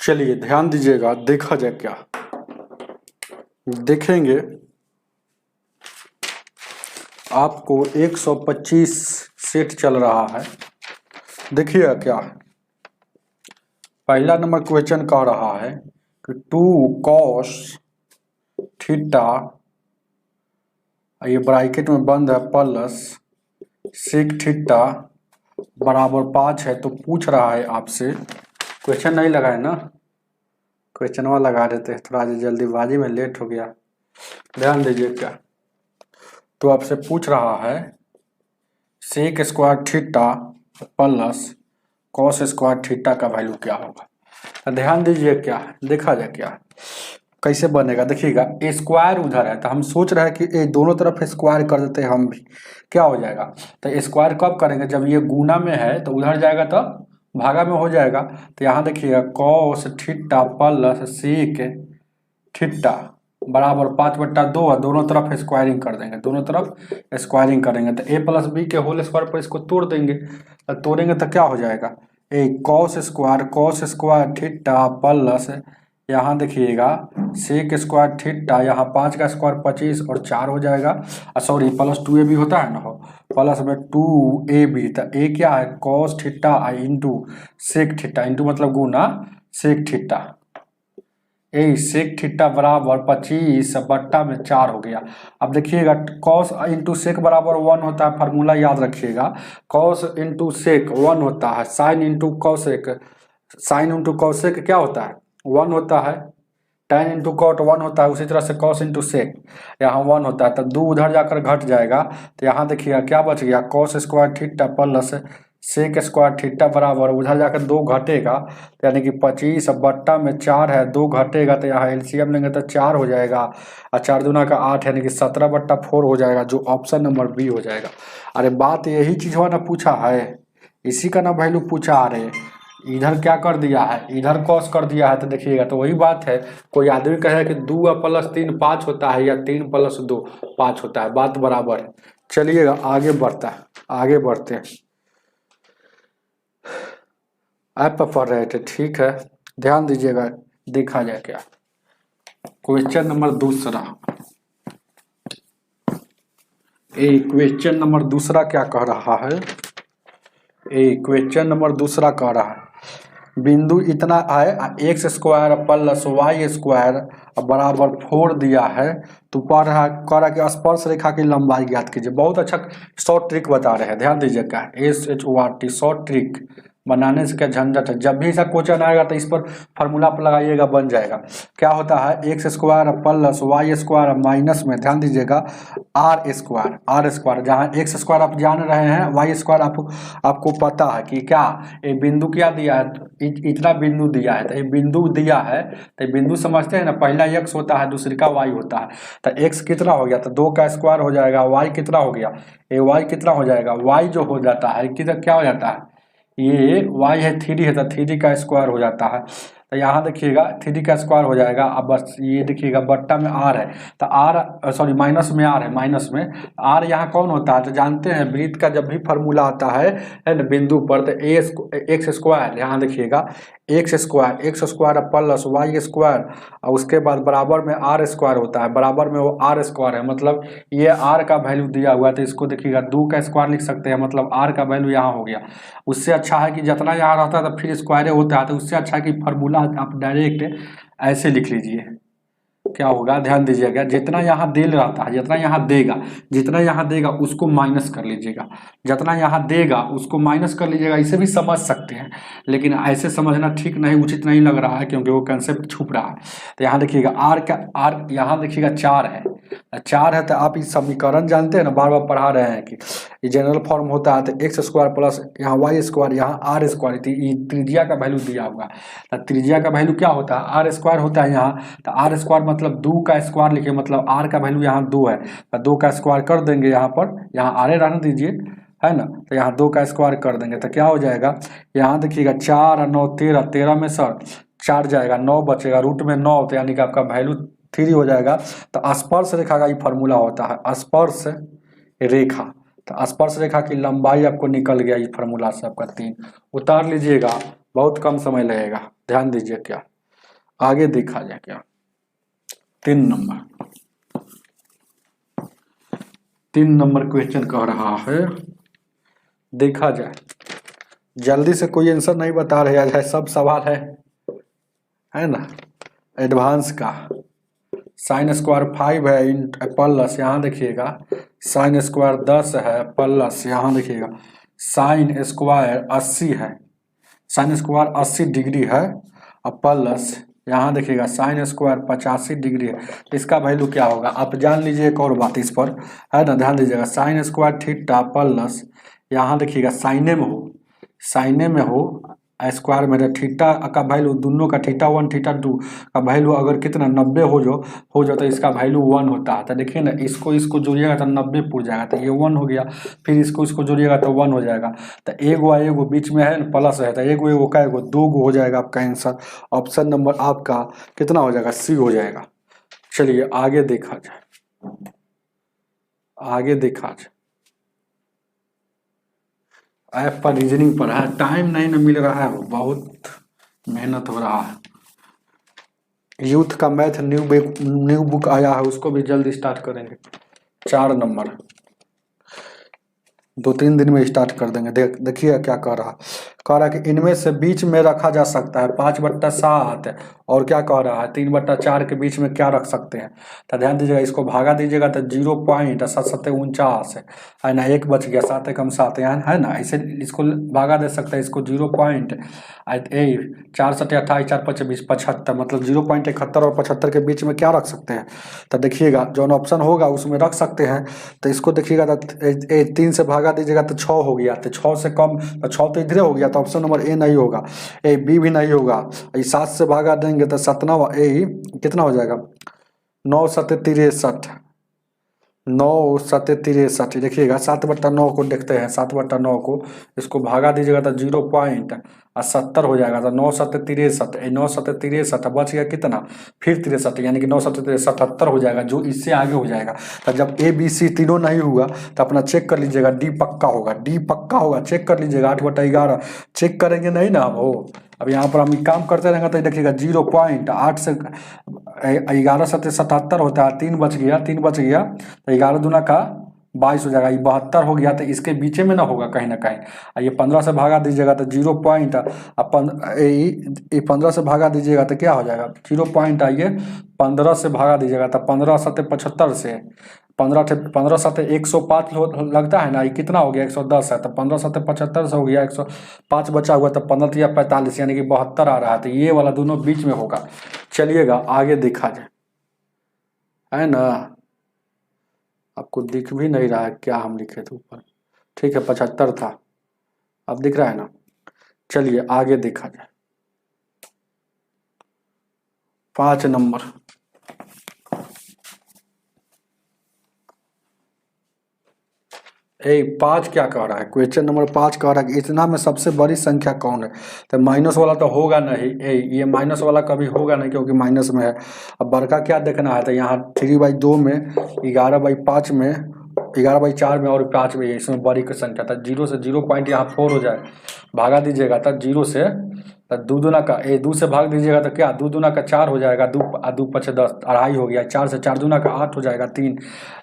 चलिए ध्यान दीजिएगा, देखा जाए क्या देखेंगे। आपको 125 सेट चल रहा है। देखिए क्या पहला नंबर क्वेश्चन कह रहा है कि 2 cos थीटा, ये ब्रैकेट में बंद है, प्लस सेक थीटा बराबर 5 है। तो पूछ रहा है आपसे, क्वेश्चन नहीं लगा है ना, क्वेश्चनवा लगा देते हैं, थोड़ा जल्दीबाजी में लेट हो गया। ध्यान दीजिए क्या, तो आपसे पूछ रहा है sec square theta plus cos square theta का वैल्यू क्या होगा। तो ध्यान दीजिए क्या, देखा जाए क्या कैसे बनेगा। देखिएगा स्क्वायर उधर है, तो हम सोच रहे हैं कि ये दोनों तरफ स्क्वायर कर देते हैं हम भी, क्या हो जाएगा। तो स्क्वायर कब करेंगे, जब ये गुना में है तो उधर जाएगा तो भागा में हो जाएगा। तो यहाँ देखिएगा cos theta plus sec theta बराबर 5/2 है, दोनों तरफ स्क्वायरिंग कर देंगे, दोनों तरफ स्क्वायरिंग करेंगे तो a प्लस बी के होल स्क्वायर पर इसको तोड़ देंगे। तो तोड़ेंगे तो क्या हो जाएगा, ए कॉस स्क्वायर थीटा प्लस यहाँ देखिएगा सेक स्क्वायर थीटा, यहाँ 5 का स्क्वायर 25 और 4 हो जाएगा, सॉरी प्लस 2ab भी होता है ना, हो प्लस में 2ab। तो ए क्या है cos theta into sec theta, into मतलब गुना सेक थीटा, ए सेक थीटा बराबर 25/4 हो गया। अब देखिएगा कॉस इंटू सेक बराबर 1 होता है, फार्मूला याद रखिएगा। कॉस इंटू सेक 1 होता है, sine into cosec, sine into cosec क्या होता है 1 होता है, tan इंटू कॉट 1 होता है, उसी तरह से कॉस इंटू सेक यहाँ 1 होता है। तो 2 उधर जाकर घट जाएगा, तो यहाँ देखिएगा क्या बच गया cos square theta plus sec square theta बराबर उधर जाकर 2 घटेगा, तो यानी कि 25/4 है, 2 घटेगा तो यहाँ एलसीएम लेंगे तो 4 हो जाएगा, और 4 दूना का 8 यानी कि 17/4 हो जाएगा, जो ऑप्शन नंबर बी हो जाएगा। अरे बात यही चीज ना पूछा है, इसी का ना वैल्यू पूछा आ रहे, इधर क्या कर दिया है, इधर कॉस कर दिया है। तो देखिएगा तो वही बात है, कोई आदमी कहे कि 2 + 3 5 होता है, या 3 + 2 5 होता है, बात बराबर है। चलिएगा आगे बढ़ता है, आगे बढ़ते हैं। ऐप पर पढ़ रहे थे, ठीक है, ध्यान दीजिएगा, देखा जाए क्या क्वेश्चन नंबर दूसरा। क्वेश्चन नंबर दूसरा क्या कह रहा है, क्वेश्चन नंबर दूसरा कह रहा है बिंदु इतना है X square plus Y square बराबर 4 दिया है, तो पढ़ रहा कह रहा कि स्पर्श रेखा की लंबाई ज्ञात कीजिए। बहुत अच्छा शॉर्ट ट्रिक बता रहे हैं, ध्यान दीजिए क्या SHORT शॉर्ट ट्रिक बनाने से क्या झंझट है। जब भी ऐसा क्वेश्चन आएगा तो इस पर फार्मूला पर लगाइएगा, बन जाएगा। क्या होता है X square plus Y square minus में ध्यान दीजिएगा आर स्क्वायर, जहाँ एक्स स्क्वायर आप जान रहे हैं, वाई स्क्वायर आपको पता है कि क्या ये बिंदु क्या दिया है, इतना बिंदु दिया है, तो ये बिंदु दिया है, तो बिंदु समझते हैं ना, पहला एक्स होता है, दूसरी का वाई होता है। तो एक्स कितना हो गया, तो 2 का स्क्वायर हो जाएगा, वाई कितना हो गया, ये वाई कितना हो जाएगा, वाई जो हो जाता है कितना क्या हो जाता है, ये y है 3 है, तो 3 का स्क्वायर हो जाता है। तो यहाँ देखिएगा 3 का स्क्वायर हो जाएगा। अब बस ये देखिएगा बट्टा में r है, तो r सॉरी माइनस में r है, माइनस में r यहाँ कौन होता है, तो जानते हैं वृत्त का जब भी फार्मूला आता है ना बिंदु पर, तो एक्स स्क्वायर, यहाँ देखिएगा X square plus Y square, और उसके बाद बराबर में आर स्क्वायर होता है, बराबर में वो आर स्क्वायर है, मतलब ये आर का वैल्यू दिया हुआ है, तो इसको देखिएगा 2 का स्क्वायर लिख सकते हैं, मतलब आर का वैल्यू यहाँ हो गया। उससे अच्छा है कि जितना यहाँ रहता है तो फिर स्क्वायर होता है, तो उससे अच्छा है कि फार्मूला आप डायरेक्ट ऐसे लिख लीजिए। क्या होगा ध्यान दीजिएगा, जितना यहाँ दिल रहता है, जितना यहाँ देगा उसको माइनस कर लीजिएगा, जितना यहाँ देगा उसको माइनस कर लीजिएगा। इसे भी समझ सकते हैं, लेकिन ऐसे समझना ठीक नहीं, उचित नहीं लग रहा है, क्योंकि वो कंसेप्ट छुप रहा है। तो यहाँ देखिएगा आर यहाँ देखिएगा 4 है, 4 है, तो आप इस समीकरण जानते हैं ना, बार बार पढ़ा रहे हैं कि ये जनरल फॉर्म होता है, तो एक्स स्क्वायर प्लस यहाँ वाई स्क्वायर यहाँ आर स्क्वायर, त्रिज्या का वैल्यू दिया हुआ है, तो त्रिज्या का वैल्यू क्या होता है आर स्क्वायर होता है यहाँ, तो आर स्क्वायर मतलब 2 का स्क्वायर लिखिए, मतलब आर का वैल्यू यहाँ 2 है, तो 2 का स्क्वायर कर देंगे यहाँ पर, यहाँ आर रहने दीजिए, है ना, तो यहाँ 2 का स्क्वायर कर देंगे, तो क्या हो जाएगा, यहाँ देखिएगा 4 और 9 13, 13 में सर 4 जाएगा, 9 बचेगा, रूट में 9, तो यानी कि आपका वैल्यू 3 हो जाएगा। तो स्पर्श रेखा का ये फार्मूला होता है स्पर्श रेखा, तो स्पर्श रेखा की लंबाई आपको निकल गया, ये फार्मूला से आपका 3 उतार लीजिएगा, बहुत कम समय लगेगा, ध्यान दीजिए क्या। आगे देखा जाए क्या 3 नंबर क्वेश्चन कह रहा है, देखा जाए। जल्दी से कोई आंसर नहीं बता रहे है, सब सवाल है ना एडवांस का। साइन स्क्वायर 5 है इन प्लस, यहाँ देखिएगा साइन स्क्वायर 10 है प्लस, यहाँ देखिएगा साइन स्क्वायर 80 है, साइन स्क्वायर 80 डिग्री है और प्लस यहाँ देखिएगा साइन स्क्वायर 85 डिग्री है। इसका वैल्यू क्या होगा आप जान लीजिए। एक और बात इस पर है ना, ध्यान दीजिएगा। साइन स्क्वायर थीटा प्लस यहाँ देखिएगा साइने में हो स्क्वायर में थीटा का वैल्यू, दोनों का थीटा 1 थीटा 2 का वैल्यू अगर कितना 90 हो जाए तो इसका वैल्यू 1 होता है। तो देखिए ना, इसको जोड़िएगा तो 90 पूर जाएगा, तो ये 1 हो गया। फिर इसको जोड़िएगा तो 1 हो जाएगा। तो एगो बीच में है ना प्लस है, तो एगो का एगो 2 हो जाएगा आपका आंसर। ऑप्शन नंबर आपका कितना हो जाएगा, सी हो जाएगा। चलिए आगे देखा जाए, ऐप पर रीजनिंग पर है, टाइम नहीं ना मिल रहा है, बहुत मेहनत हो रहा है। यूथ का मैथ न्यू बुक आया है, उसको भी जल्द स्टार्ट करेंगे। 4 नंबर 2-3 दिन में स्टार्ट कर देंगे। देखिए क्या कह रहा है कि इनमें से बीच में रखा जा सकता है 5/7 और क्या कह रहा है 3/4 के बीच में क्या रख सकते हैं। तो ध्यान दीजिएगा, इसको भागा दीजिएगा तो 0.7 है ना, 1 बच गया, 7 एकम 7 यहाँ है ना, इसे इसको भागा दे सकते हैं, इसको 0.4 7 28 4 5 75 मतलब 0.71 और 75 के बीच में क्या रख सकते हैं। तो देखिएगा जो ऑप्शन होगा उसमें रख सकते हैं। तो इसको देखिएगा तो 3 से भागा दीजिएगा तो 6 हो गया, तो 6 से कम तो 6 तो इधरे हो गया, तो ऑप्शन नंबर ए नहीं होगा, ए बी भी नहीं होगा। 7 से भागा देंगे तो 7 ए कितना हो जाएगा 9 7 63, 9 7 63। देखिएगा 7/9 को देखते हैं, 7/9 को इसको भागा दीजिएगा तो 0.70 हो जाएगा। तो 9 7 63, 9 7 63 बच गया कितना फिर 63, यानी कि 9 7 63 77 हो जाएगा, जो इससे आगे हो जाएगा। तो जब ए बी सी तीनों नहीं हुआ तो अपना चेक कर लीजिएगा, डी पक्का होगा, चेक कर लीजिएगा। 8/11 चेक करेंगे नहीं ना आप हो। अब यहाँ पर हम काम करते रहेंगे तो देखिएगा 0.8 से 11 7 77 होता है, 3 बच गया तो 11 दूना का 22 हो जाएगा, ये 72 हो गया। तो इसके बीचे में ना होगा कहीं ना कहीं। ये 15 से भागा दीजिएगा तो 15 से भागा दीजिएगा तो क्या हो जाएगा 0. 15 से भागा दीजिएगा तो 15 7 75 से 15 7 105 लगता है ना, ये कितना हो गया 110 है। तो 15 7 75 से हो गया 105 बचा हुआ, तो 15 45 यानी कि 72 आ रहा है। तो ये वाला दोनों बीच में होगा। चलिएगा आगे देखा जाए, है ना। आपको दिख भी नहीं रहा है क्या हम लिखे थे ऊपर, ठीक है 75 था, अब दिख रहा है ना। चलिए आगे देखा जाए, 5 नंबर 5 क्या कह रहा है, क्वेश्चन नंबर 5 कह रहा है कि इतना में सबसे बड़ी संख्या कौन है। तो माइनस वाला तो होगा नहीं, ये माइनस वाला कभी होगा नहीं क्योंकि माइनस में है। अब बड़का क्या देखना है, तो यहाँ 3/2 में 11/5 में 11/4 में और 5 में, इसमें बड़ी की संख्या था। 0 से 0 यहाँ 4 हो जाए, भागा दीजिएगा तब 0 से 2 दूना का 2 से भाग दीजिएगा तो क्या 2 दूना का 4 हो जाएगा, 2 5 10 2.5 हो गया। 4 से 4 दूना का 8 हो जाएगा 3,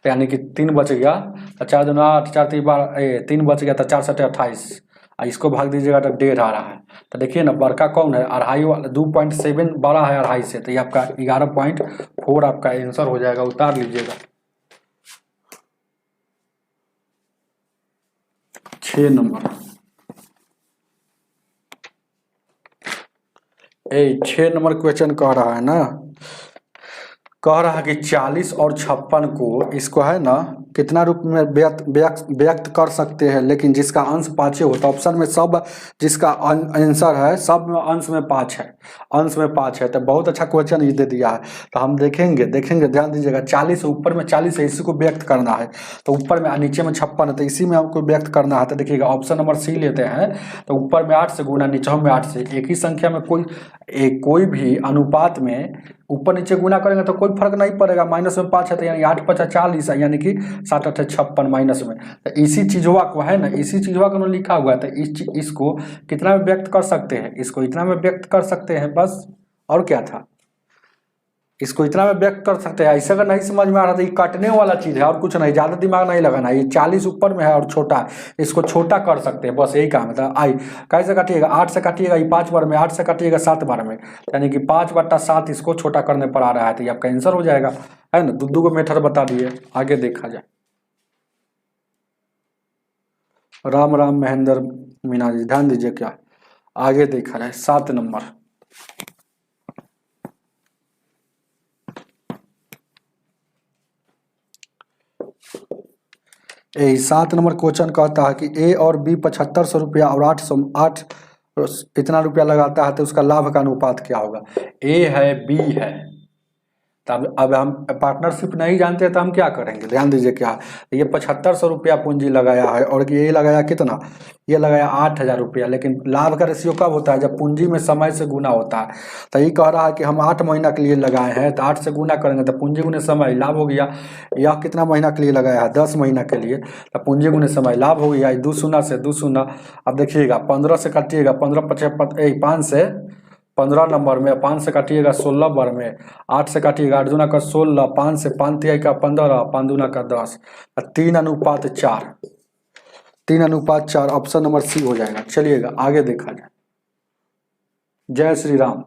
यानी कि 3 बच गया। 4 दूना 8 4 3 12 3 बच गया, तो 4 7 28। इसको भाग दीजिएगा तो 1.5 आ रहा है। तो देखिए ना बड़का कौन है 2.5 वाला, 2.7 बड़ा है 2.5 से, तो ये आपका 11.4 आपका आंसर हो जाएगा, उतार लीजिएगा। 6 नंबर 6 नंबर क्वेश्चन कह रहा है ना, कह रहा है कि 40 और 56 को इसको है ना कितना रूप में व्यक्त कर सकते हैं, लेकिन जिसका अंश 5 होता है। ऑप्शन में सब जिसका आंसर है सब में अंश में 5 है, तो बहुत अच्छा क्वेश्चन ये दे दिया है। तो हम देखेंगे ध्यान दीजिएगा। 40 ऊपर में 40 है, इसी को व्यक्त करना है, तो ऊपर में नीचे में 56 है, तो इसी में हमको व्यक्त करना है। तो देखिएगा ऑप्शन नंबर सी लेते हैं, तो ऊपर में 8 से गुना, नीचे में 8 से। एक ही संख्या में कोई भी अनुपात में ऊपर नीचे गुना करेंगे तो कोई फर्क नहीं पड़ेगा। माइनस में 5 है तो यानी 8 5 40 है, यानी कि 7 8 56 माइनस में। तो इसी चीजवा को है ना, इसी चीजवा को लिखा हुआ है। तो इसको कितना में व्यक्त कर सकते हैं, इसको इतना में व्यक्त कर सकते हैं बस, और क्या था। इसको इतना में व्यक्त कर सकते हैं। ऐसे अगर नहीं समझ में आ रहा तो ये काटने वाला चीज़ है और कुछ नहीं, ज़्यादा दिमाग नहीं लगाना। ये 40 ऊपर में है और छोटा है, इसको छोटा कर सकते हैं, बस यही काम है। तो आई कैसे काटिएगा, 8 से काटिएगा, ये 5 बार में, 8 से काटिएगा 7 बार में, यानी कि 5/7 इसको छोटा करने पर आ रहा है, तो ये आपका आंसर हो जाएगा, है ना। दो को मेथड बता दिए, आगे देखा जाए। राम राम महेंद्र मीना जी, ध्यान दीजिए, क्या आगे देखा जाए। 7 नंबर, 7 नंबर क्वेश्चन कहता है कि ए और बी 7500 रुपया और 8 इतना रुपया लगाता है, तो उसका लाभ का अनुपात क्या होगा। ए है, बी है, तब अब हम पार्टनरशिप नहीं जानते तो हम क्या करेंगे, ध्यान दीजिए। क्या ये 7500 रुपया पूंजी लगाया है और ये लगाया कितना, ये लगाया 8000 रुपया, लेकिन लाभ का रेशियो कब होता है, जब पूंजी में समय से गुना होता है। तो ये कह रहा है कि हम 8 महीना के लिए लगाए हैं, तो 8 से गुना करेंगे तो पूंजी गुने समय लाभ हो गया। यह कितना महीना के लिए लगाया है, 10 महीना के लिए, तो पूंजी गुने समय लाभ हो गया। 2 शून्य से 2 शून्य, अब देखिएगा 15 से काटिएगा, 5 से 15 नंबर में, 5 से काटिएगा 16 बार में, 8 से काटिएगा 8 दूना का 16, 5 से 5 तिहाई का 15, 5 दूना का 10, 3:4, 3:4, ऑप्शन नंबर सी हो जाएगा। चलिएगा आगे देखा जाए। जय श्री राम,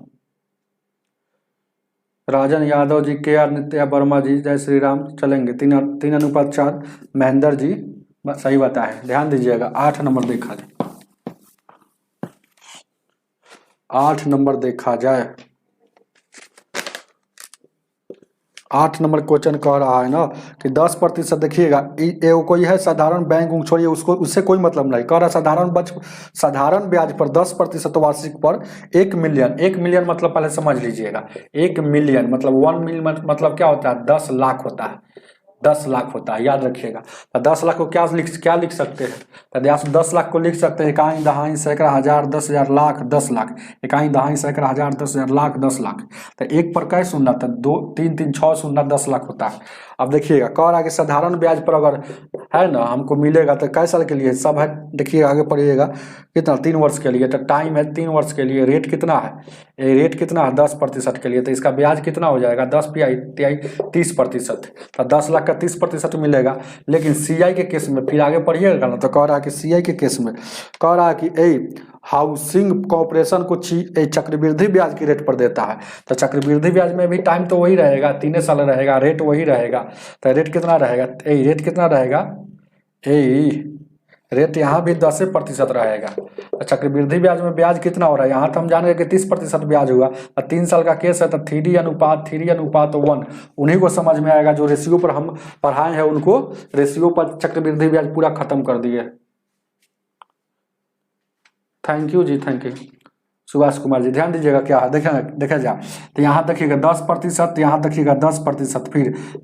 राजन यादव जी, KR नित्या वर्मा जी, जय श्री राम। चलेंगे 3:4, महेंद्र जी सही बताए, ध्यान दीजिएगा। 8 नंबर देखा जाए, 8 नंबर देखा जाए। 8 नंबर क्वेश्चन कह रहा है ना कि 10%, देखिएगा कोई है साधारण बैंक छोड़िए उसको, उससे कोई मतलब नहीं। कह रहा साधारण ब्याज पर 10% वार्षिक पर 1 मिलियन, 1 मिलियन मतलब पहले समझ लीजिएगा, 1 मिलियन मतलब 1 मिलियन मतलब क्या होता है, 10 लाख होता है, 10 लाख होता है, याद रखिएगा। तो 10 लाख को क्या लिख सकते हैं, तो 10 लाख को लिख सकते हैं इकाई दहाई सैकड़ा हजार 10,000 लाख 10 लाख, इकाई दहाई सैकड़ा हजार 10,000 लाख 10 लाख। तो एक पर कै शून्य, तो 2 3 3 6 शून्य 10 लाख होता है। अब देखिएगा कह रहा है कि साधारण ब्याज पर अगर है ना हमको मिलेगा तो कै साल के लिए सब है, देखिए आगे पढ़िएगा कितना, 3 वर्ष के लिए, तो टाइम है 3 वर्ष के लिए। रेट कितना है, रेट कितना है 10% के लिए, तो इसका ब्याज कितना हो जाएगा 10 तिहाई 30%, तो 10 लाख का 30% मिलेगा। लेकिन CI के केस में फिर आगे पढ़िएगा ना, तो कह रहा है कि CI के केस में कह रहा है कि हाउसिंग कॉर्पोरेशन को चक्रवृद्धि ब्याज की रेट पर देता है, तो चक्रवृद्धि ब्याज में भी टाइम तो वही रहेगा, 3 साल रहेगा, रेट वही रहेगा। तो रेट कितना रहेगा, रेट कितना रहेगा, रेट यहाँ भी 10% रहेगा। तो चक्रवृद्धि ब्याज में ब्याज कितना हो रहा है, यहाँ तो हम जानेंगे कि 30% ब्याज हुआ, और 3 साल का केस है, तो 3:1 उन्हीं को समझ में आएगा। जो रेशियो पर हम पढ़ाए हैं उनको रेशियो पर चक्रवृद्धि ब्याज पूरा खत्म कर दिए। Thank you ji, thank you Subhash Kumar ji. ध्यान दीजिएगा क्या है, देखा जाए तो यहाँ देखिएगा 10%, यहाँ देखिएगा 10%,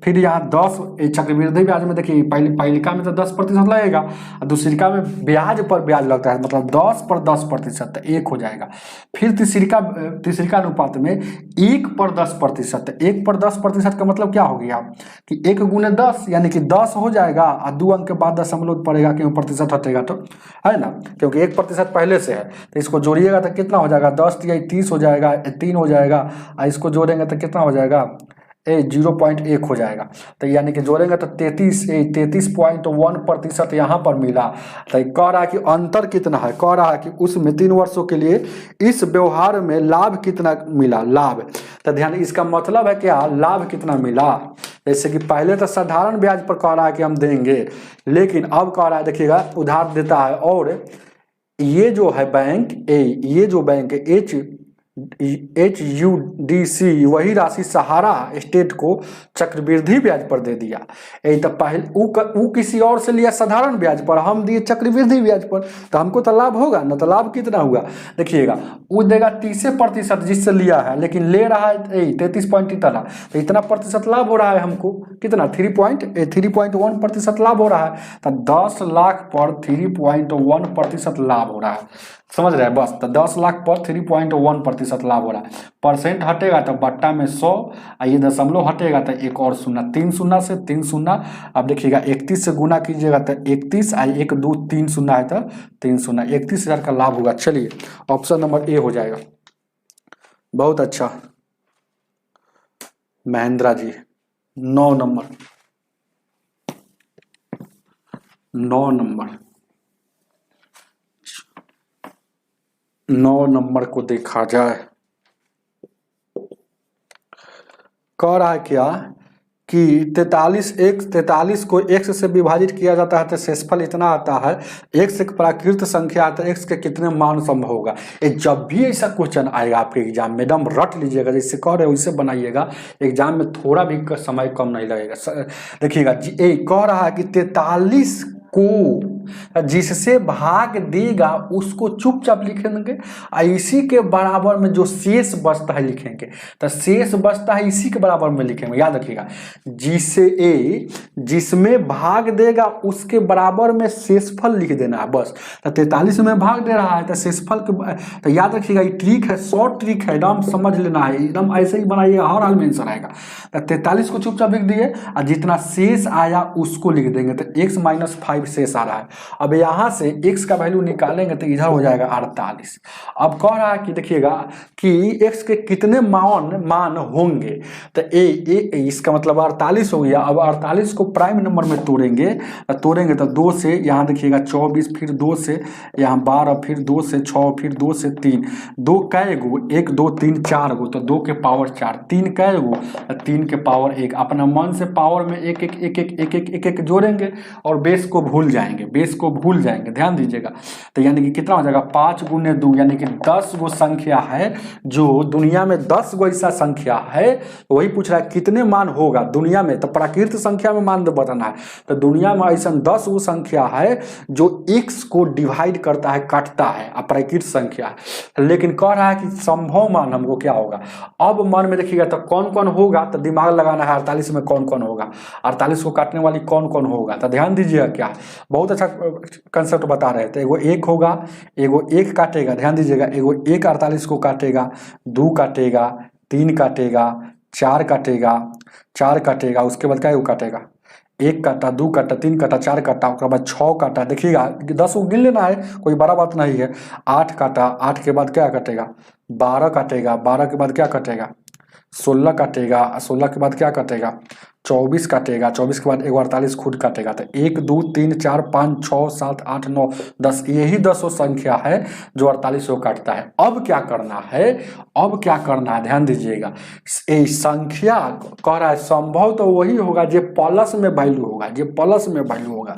फिर यहाँ 10 चक्रवृद्धि ब्याज में देखिए पहलिका में तो 10% लगेगा, और दूसरिका में ब्याज पर ब्याज लगता है, मतलब 10 पर 10%, 1 हो जाएगा। फिर तीसरिका अनुपात में 1 पर 10%, 1 पर 10% का मतलब क्या हो गया कि 1 गुने 10 यानी कि 10 हो जाएगा, और 2 अंक के बाद दशमलव पड़ेगा, क्यों प्रतिशत हटेगा तो, है ना, क्योंकि 1% पहले से है। तो इसको जोड़िएगा तो कितना हो जाएगा, 10 तिहाई 30 हो जाएगा, 3 हो जाएगा, और इसको जोड़ेंगे तो कितना हो जाएगा 0.1 हो जाएगा। तो यानी कि जोड़ेंगे तो 33.1% यहाँ पर मिला। तो कह रहा है कि अंतर कितना है, कह रहा है कि उसमें 3 वर्षों के लिए इस व्यवहार में लाभ कितना मिला, लाभ। तो ध्यान, इसका मतलब है क्या, लाभ कितना मिला। जैसे कि पहले तो साधारण ब्याज पर कह रहा है कि हम देंगे, लेकिन अब कह रहा है देखिएगा उधार देता है, और ये जो है बैंक ये जो बैंक है HUDC वही राशि सहारा स्टेट को चक्रवृद्धि ब्याज पर दे दिया। तो पहले वो किसी और से लिया साधारण ब्याज पर, हम दिए चक्रवृद्धि ब्याज पर, तो हमको तो लाभ होगा ना। तो लाभ कितना हुआ देखिएगा, वो देगा 30% जिससे लिया है, लेकिन ले रहा है 33 पॉइंट इतना, तो इतना प्रतिशत लाभ हो रहा है हमको, कितना 3.1% लाभ हो रहा है। तो 10 लाख पर 3.1% लाभ हो रहा है, समझ रहे हैं बस। तो 10 लाख पर 3.1% लाभ हो रहा है। परसेंट हटेगा तो बट्टा में 100, ये दशमलव हटेगा तो एक और शून्य, 3 शून्य से 3 शून्य। अब देखिएगा 31 से गुना कीजिएगा तो 31, 1 2 3 शून्य है तो 3 शून्य, 31,000 का लाभ होगा। चलिए ऑप्शन नंबर ए हो जाएगा। बहुत अच्छा, महेंद्रा जी 9 नंबर, 9 नंबर, 9 नंबर को देखा जाए, कह रहा है क्या कि 43 को x से विभाजित किया जाता है तो शेषफल इतना आता है, x एक प्राकृत संख्या आता है, x के कितने मान संभव होगा। ये जब भी ऐसा क्वेश्चन आएगा आपके एग्जाम में एकदम रट लीजिएगा, जैसे कह रहे हो वैसे बनाइएगा, एग्जाम में थोड़ा भी समय कम नहीं लगेगा। देखिएगा ये कह रहा है कि 43 को जिससे भाग देगा उसको चुपचाप लिखेंगे, और इसी के बराबर में जो शेष बचता है लिखेंगे, तो शेष बचता है इसी के बराबर में लिखेंगे। याद रखिएगा, जिसमें भाग देगा उसके बराबर में शेषफल लिख देना है बस। तो 43 में भाग दे रहा है तो शेषफल के, तो याद रखिएगा ये ट्रिक है, शॉर्ट ट्रिक है, एकदम समझ लेना है, एकदम ऐसे ही बनाइएगा, हर हाल में आंसर आएगा। तो 43 को चुपचाप लिख दिए और जितना शेष आया उसको लिख देंगे, तो x - 5 शेष आ रहा है। अब यहाँ से x का वैल्यू निकालेंगे तो इधर हो जाएगा 48। अब कह रहा है कि देखिएगा कि x के कितने मान होंगे, तो इसका मतलब 48 हो गया। अब 48 को प्राइम नंबर में तोड़ेंगे तो 2 से यहाँ देखिएगा 24, फिर 2 से यहाँ 12, फिर 2 से 6, फिर 2 से 3, 2 कै गो, 1 2 3 4 गो, तो 2 के पावर 4, 3 कै गो, 3 के पावर 1। अपना मन से पावर में एक एक जोड़ेंगे और बेस को भूल जाएंगे, ध्यान दीजिएगा। तो यानी कि कितना हो जाएगा, 5 गुने 2, यानी कि 10 गो संख्या है, जो दुनिया में 10 गो ऐसा संख्या है। वही पूछ रहा है कितने मान होगा दुनिया में, तो प्राकृत संख्या में मान बताना है। तो दुनिया में ऐसा 10 गो संख्या है जो x को डिवाइड करता है, काटता है, अप्राकृत संख्या है। लेकिन कह रहा है कि संभव मान हमको क्या होगा। अब मन में देखिएगा तो कौन कौन होगा, तो दिमाग लगाना है 48 में कौन कौन होगा, 48 को काटने वाली कौन कौन होगा। तो ध्यान दीजिएगा, क्या बहुत अच्छा कंसेप्ट बता रहे थे। एगो 1 होगा, एगो 1 काटेगा, ध्यान दीजिएगा, एगो 1 48 को काटेगा, 2 काटेगा, 3 काटेगा, 4 काटेगा, 4 काटेगा, उसके बाद क्या काटेगा, 1 काटा, 2 काटा, 3 काटा, 4 काटा, उसके बाद 6 काटा। देखिएगा 10 को गिन लेना है, कोई बड़ा बात नहीं है। 8 काटा, 8 के बाद क्या कटेगा, 12 काटेगा, 12 के बाद क्या कटेगा, 16 काटेगा, 16 के बाद क्या कटेगा, 24 काटेगा, 24 के बाद 48 खुद काटेगा। तो 1 2 3 4 5 6 7 8 9 10, यही 10 संख्या है जो 48 को काटता है। अब क्या करना है, ध्यान दीजिएगा, ये संख्या कह रहा है संभव तो वही होगा जो प्लस में वैल्यू होगा,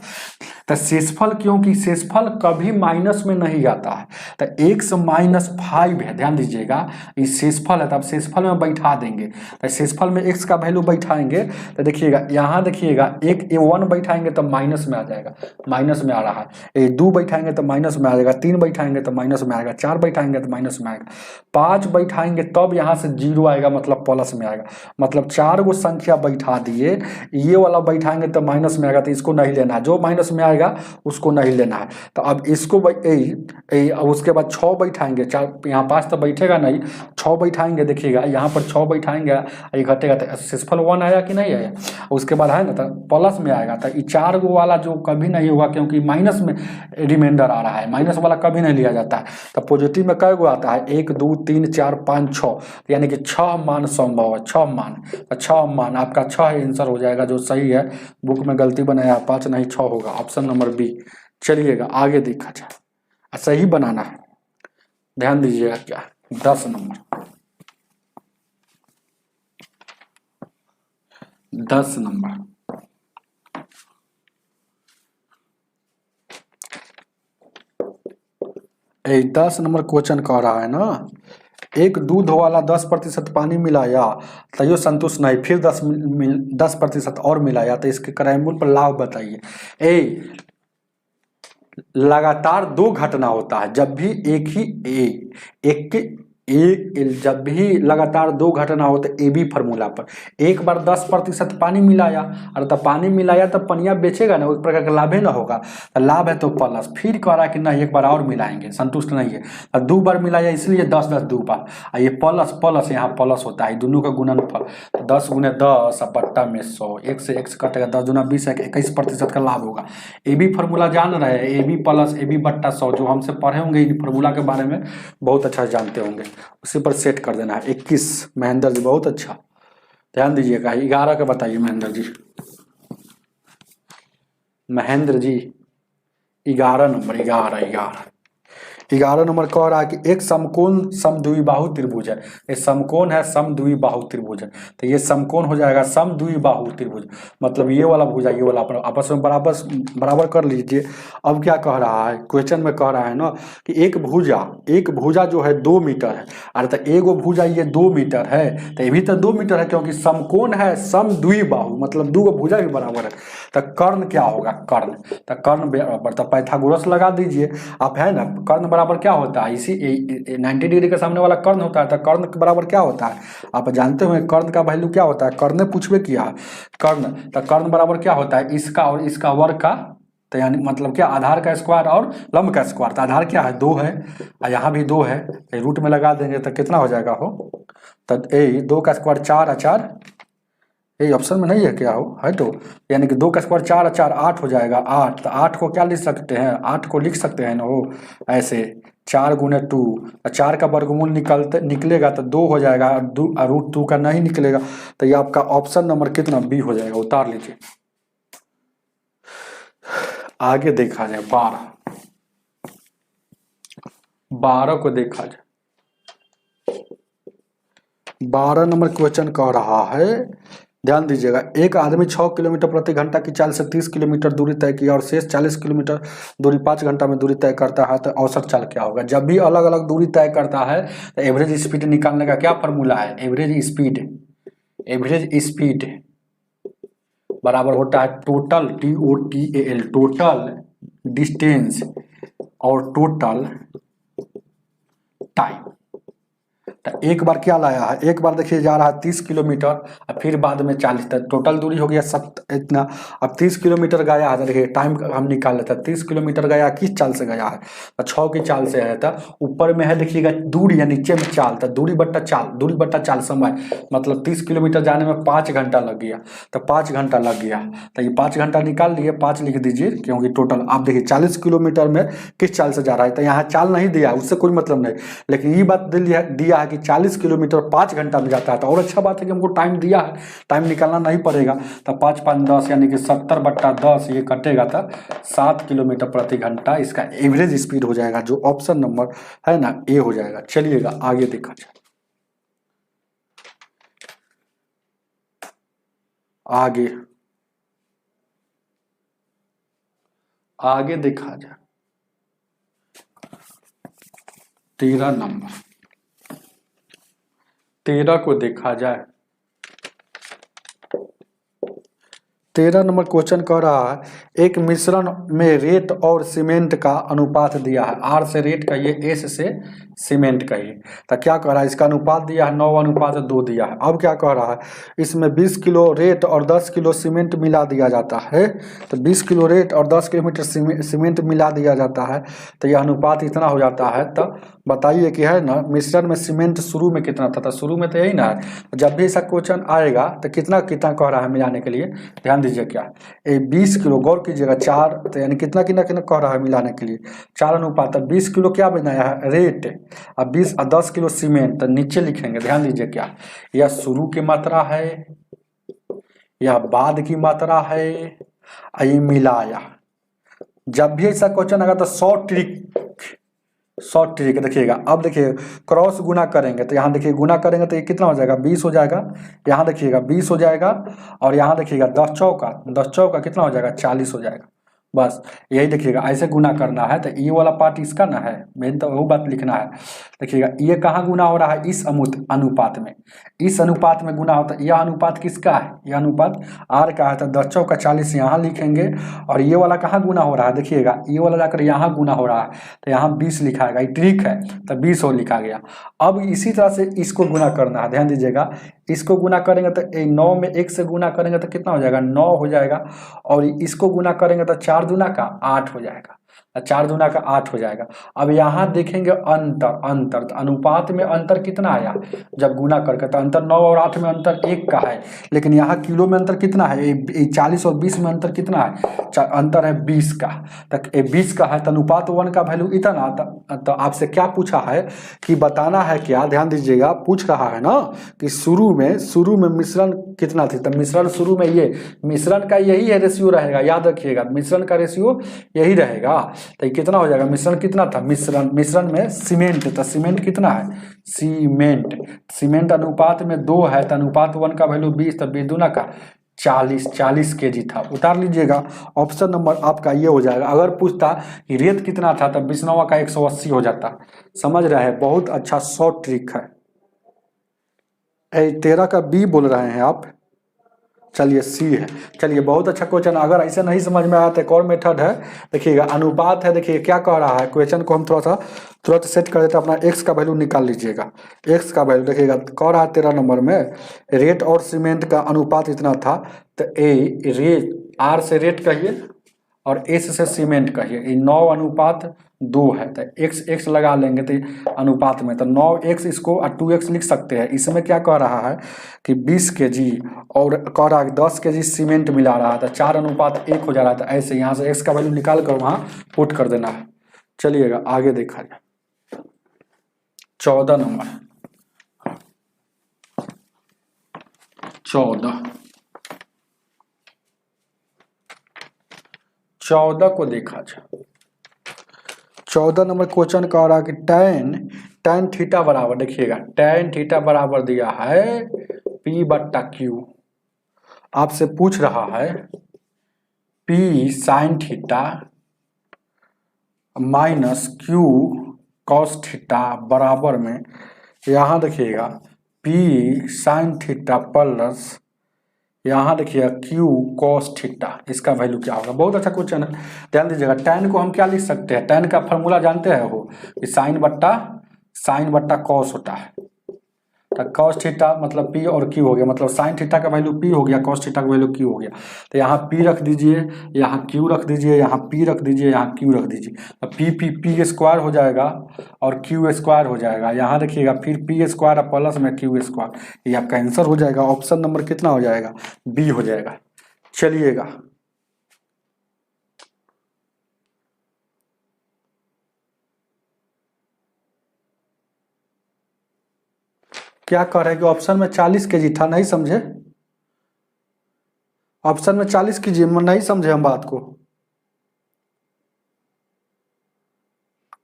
तो शेषफल, क्योंकि शेषफल कभी माइनस में नहीं आता है, तो x - 5 है, ध्यान दीजिएगा, ये शेषफल है, तब शेषफल में बैठा देंगे। तो शेषफल में x का वैल्यू बैठाएंगे तो देखिएगा, यहाँ देखिएगा 1 बैठाएंगे तो माइनस में आ जाएगा, माइनस में आ रहा है। 2 बैठाएंगे तो माइनस में आ जाएगा, 3 बैठाएंगे तो माइनस में आएगा, 4 बैठाएंगे तो माइनस में आएगा, 5 बैठाएंगे तब यहाँ से 0 आएगा, मतलब प्लस में आएगा। मतलब 4 गो संख्या बैठा दिए, ये वाला बैठाएंगे तो माइनस में आएगा, तो इसको नहीं लेना है, जो माइनस में आएगा उसको नहीं लेना है। तो अब इसको अब उसके बाद 6 बैठाएंगे, 4 यहाँ 5 तो बैठेगा नहीं, 6 बैठाएंगे, देखिएगा यहाँ पर 6 बैठाएंगे, ये घटेगा तो शेषफल 1 आया कि नहीं आया, उसके बाद है ना तो प्लस में आएगा। तो ये 4 गो वाला जो कभी नहीं होगा, क्योंकि माइनस में रिमाइंडर आ रहा है, माइनस वाला कभी नहीं लिया जाता है। तो पॉजिटिव में कै गो आता है, 1 2 3 4 5 6, यानी कि 6 मान संभव है, 6 मान, 6 मान आपका 6 आंसर हो जाएगा, जो सही है। बुक में गलती बनाया, 5 नहीं 6 होगा, ऑप्शन नंबर बी। चलिएगा आगे देखा जाए, सही बनाना है, ध्यान दीजिएगा। क्या 10 नंबर, 10 नंबर, ए 10 नंबर क्वेश्चन कह रहा है ना, एक दूध वाला 10% पानी मिलाया तैयो संतुष्ट नहीं, फिर 10% और मिलाया, तो इसके क्रयमूल्य पर लाभ बताइए। लगातार 2 घटना होता है, जब भी जब भी लगातार 2 घटना हो तो ए बी फार्मूला पर। एक बार 10% पानी मिलाया, और तब पानी मिलाया तब पनिया बेचेगा ना, एक प्रकार का लाभ है ना होगा, तो लाभ है तो प्लस। फिर कह रहा है कि नहीं एक बार और मिलाएंगे, संतुष्ट नहीं है, और 2 बार मिलाया इसलिए 10 10 2 बार, और ये प्लस प्लस यहाँ प्लस होता है, दोनों का गुणनफल 10 गुने 10 बट्टा में 100, 1 से 1 कटेगा, 10 दूना 20 है, 21% का लाभ होगा। ए बी फार्मूला जान रहे हैं, A B plus A B बट्टा 100, जो हमसे पढ़े होंगे फार्मूला के बारे में बहुत अच्छा जानते होंगे, उसी पर सेट कर देना है। 21 महेंद्र जी बहुत अच्छा, ध्यान दीजिएगा 11 का बताइए महेंद्र जी। महेंद्र जी 11 नंबर, 11 नंबर कह रहा है कि एक समकोण समद्विबाहु त्रिभुज है। ये समकोण है समद्विबाहु त्रिभुज है, तो ये समकोण हो जाएगा समद्विबाहु त्रिभुज। मतलब ये वाला भुजा ये वाला आपस में बराबर बराबर कर लीजिए। अब क्या कह रहा है क्वेश्चन में, कह रहा है ना कि एक भुजा जो है 2 मीटर है। अरे तो एगो भुजा ये 2 मीटर है, तो ये भी तो 2 मीटर है, क्योंकि समकोण है समद्विबाहु, मतलब 2 भुजा भी बराबर है। तो कर्ण क्या होगा, कर्ण, तो कर्ण बराबर, तो पाइथागोरस लगा दीजिए आप, है ना। कर्ण बराबर क्या होता है, इसी 90 डिग्री के सामने वाला कर्ण होता है, तो कर्ण के बराबर क्या होता है आप जानते हो। कर्ण का वैल्यू क्या होता है, कर्ण ने पूछवे किया कर्ण, तो कर्ण बराबर क्या होता है, इसका और इसका वर्ग का, तो यानी मतलब क्या, आधार का स्क्वायर और लंब का स्क्वायर। तो आधार क्या है 2 है, और यहाँ भी 2 है, रूट में लगा देंगे तो कितना हो जाएगा हो, तो 2 का स्क्वायर 4 और 4, ये ऑप्शन में नहीं है क्या हो, है तो, यानी कि 2 का स्क्वायर 4 और 4 8 हो जाएगा 8। तो 8 को क्या लिख सकते हैं, 8 को लिख सकते हैं ना हो ऐसे, 4 गुने 2, 4 का वर्गमूल निकलेगा तो 2 हो जाएगा, और रूट 2 का नहीं निकलेगा। तो ये आपका ऑप्शन नंबर कितना, बी हो जाएगा, उतार लीजिए। आगे देखा जाए 12 को देखा जाए। 12 नंबर क्वेश्चन कह रहा है, ध्यान दीजिएगा, एक आदमी 6 किलोमीटर प्रति घंटा की चाल से 30 किलोमीटर दूरी तय की और शेष 40 किलोमीटर दूरी 5 घंटा में दूरी तय करता है, तो औसत चाल क्या होगा। जब भी अलग अलग दूरी तय करता है तो एवरेज स्पीड निकालने का क्या फॉर्मूला है, एवरेज स्पीड बराबर होता है टोटल TOTAL, टोटल डिस्टेंस और टोटल टाइम। तो एक बार क्या लाया है, एक बार देखिए जा रहा है 30 किलोमीटर और फिर बाद में 40, तक टोटल दूरी हो गया इतना। अब 30 किलोमीटर गया है, देखिए टाइम हम निकाल लेते हैं। 30 किलोमीटर गया किस चाल से गया है, तो 6 की चाल से है। तो ऊपर में है देखिएगा दूरी या नीचे में चाल, तो दूरी बट्टा चाल समय, मतलब 30 किलोमीटर जाने में 5 घंटा लग गया, तो 5 घंटा लग गया। तो ये 5 घंटा निकाल लिए, 5 लिख दीजिए, क्योंकि टोटल आप देखिए 40 किलोमीटर में किस चाल से जा रहा है, तो यहाँ चाल नहीं दिया, उससे कोई मतलब नहीं, लेकिन ये बात दिया है कि 40 किलोमीटर 5 घंटा में जाता है। तो और अच्छा बात है कि हमको टाइम दिया है, टाइम निकालना नहीं पड़ेगा। तो 5 5 10 यानी कि 70/10, ये कटेगा तो 7 किलोमीटर प्रति घंटा इसका एवरेज स्पीड हो जाएगा, जो ऑप्शन नंबर है ना ए हो जाएगा। चलिएगा आगे देखा जाए, आगे देखा जाए 13 नंबर, 13 को देखा जाए। 13 नंबर क्वेश्चन कह रहा है, एक मिश्रण में रेत और सीमेंट का अनुपात दिया है। आर से रेत कहिए, एस से सीमेंट कहिए। तो क्या कह रहा है, इसका अनुपात दिया है 9:2 दिया है। अब क्या कह रहा है, इसमें 20 किलो रेत और 10 किलो सीमेंट मिला दिया जाता है। तो 20 किलो रेत और 10 किलोमीटर सीमेंट मिला दिया जाता है, तो यह अनुपात इतना हो जाता है। तो बताइए कि है ना, मिश्रण में सीमेंट शुरू में कितना था, तो शुरू में तो यही ना है। जब भी ऐसा क्वेश्चन आएगा तो कितना कितना कह रहा है मिलाने के लिए, ध्यान दीजिए क्या, ये 20 किलो, गौर कीजिएगा 4, तो यानी कितना कितना कितना कह रहा है मिलाने के लिए, 4 अनुपात। 20 किलो क्या बनाया है रेत, अब 20 और 10 किलो सीमेंट, तो नीचे लिखेंगे, ध्यान दीजिए क्या, यह शुरू की मात्रा है, यह बाद की मात्रा है, ये मिलाया। जब भी ऐसा क्वेश्चन आएगा तो 100 ट्रिक देखिएगा। अब देखिए क्रॉस गुना करेंगे, तो यहाँ देखिए गुना करेंगे तो ये कितना हो जाएगा, 20 हो जाएगा। यहाँ देखिएगा 20 हो जाएगा, और यहाँ देखिएगा 10 चौका कितना हो जाएगा, 40 हो जाएगा। बस यही देखिएगा, ऐसे गुना करना है। तो ये वाला पार्ट इसका ना है, मेन तो वो बात लिखना है। देखिएगा ये कहाँ गुना हो रहा है, इस अनुपात में, इस अनुपात में गुना होता है। यह अनुपात किसका है, यह अनुपात आर का है, तो 10 चौका 40 यहाँ लिखेंगे। और ये वाला कहाँ गुना हो रहा है, देखिएगा ये वाला जाकर यहाँ गुना हो रहा है, तो यहाँ 20 लिखाएगा, ये ट्रिक है, तो 20 हो लिखा गया। अब इसी तरह से इसको गुना करना है, ध्यान दीजिएगा, इसको गुना करेंगे तो 9 में 1 से गुना करेंगे तो कितना हो जाएगा, 9 हो जाएगा। और इसको गुना करेंगे तो 4 दूना का 8 हो जाएगा। 4 दूना का 8 हो जाएगा। अब यहाँ देखेंगे अंतर, अंतर तो अनुपात में अंतर कितना आया जब गुना करके, तो अंतर 9 और 8 में अंतर 1 का है, लेकिन यहाँ किलो में अंतर कितना है, 40 और 20 में अंतर कितना है, अंतर है 20 का। तक 20 का है तो अनुपात 1 का वैल्यू इतना। तो आपसे क्या पूछा है कि बताना है क्या, ध्यान दीजिएगा, पूछ रहा है ना कि शुरू में मिश्रण कितना थी, तो मिश्रण शुरू में ये मिश्रण का यही है रेशियो रहेगा, याद रखिएगा मिश्रण का रेशियो यही रहेगा। तो ये कितना हो जाएगा, मिश्रण कितना था, मिश्रण में सीमेंट, तो सीमेंट कितना है, सीमेंट अनुपात में 2 है, तो अनुपात 1 का वैल्यू 20, तो 20 दूना का 40 kg था। उतार लीजिएगा, ऑप्शन नंबर आपका ये हो जाएगा। अगर पूछता कि रेत कितना था, तब 20 का 180 हो जाता। समझ रहे हैं, बहुत अच्छा शॉर्ट ट्रिक है। 13 का बी बोल रहे हैं आप, चलिए सी है। चलिए बहुत अच्छा क्वेश्चन। अगर ऐसे नहीं समझ में आया तो एक और मेथड है, देखिएगा अनुपात है, देखिए क्या कह रहा है क्वेश्चन को हम थोड़ा सा तुरंत सेट कर देते हैं। अपना एक्स का वैल्यू निकाल लीजिएगा, एक्स का वैल्यू देखिएगा, कह रहा है 13 नंबर में रेत और सीमेंट का अनुपात इतना था, तो रेत आर से रेत कहिए और एस से सीमेंट कहिए, ये 9 अनुपात 2 है, तो एक्स लगा लेंगे तो अनुपात में, तो 9x इसको और 2x लिख सकते हैं। इसमें क्या कह रहा है कि 20 kg और कह रहा है 10 kg सीमेंट मिला रहा था, 4 अनुपात 1 हो जा रहा था। ऐसे यहाँ से x का वैल्यू निकाल कर वहाँ पुट कर देना है। चलिएगा आगे देखा जाए, 14 नंबर, 14 को देखा जाए। 14 नंबर क्वेश्चन कह रहा है कि tan थीटा बराबर, देखिएगा tan थीटा बराबर दिया है P/Q। आपसे पूछ रहा है P sin theta minus Q cos theta बराबर में, यहाँ देखिएगा P sin थीटा प्लस यहाँ देखिएगा Q cos थीटा, इसका वैल्यू क्या होगा। बहुत अच्छा क्वेश्चन है, ध्यान दीजिएगा। tan को हम क्या लिख सकते हैं, tan का फॉर्मूला जानते हैं वो कि साइन बट्टा कॉस होता है। तो cos थीटा मतलब P और Q हो गया, मतलब साइन थीटा का वैल्यू P हो गया, cos थीटा का वैल्यू Q हो गया। तो यहाँ P रख दीजिए, यहाँ Q रख दीजिए, यहाँ P रख दीजिए, यहाँ Q रख दीजिए, तो P स्क्वायर हो जाएगा और Q स्क्वायर हो जाएगा। यहाँ देखिएगा फिर P स्क्वायर और प्लस में Q स्क्वायर, ये आपका आंसर हो जाएगा। ऑप्शन नंबर कितना हो जाएगा, बी हो जाएगा। चलिएगा क्या कह रहे हैं कि ऑप्शन में 40 kg था, नहीं समझे, ऑप्शन में 40 कीजिए, नहीं समझे हम बात को,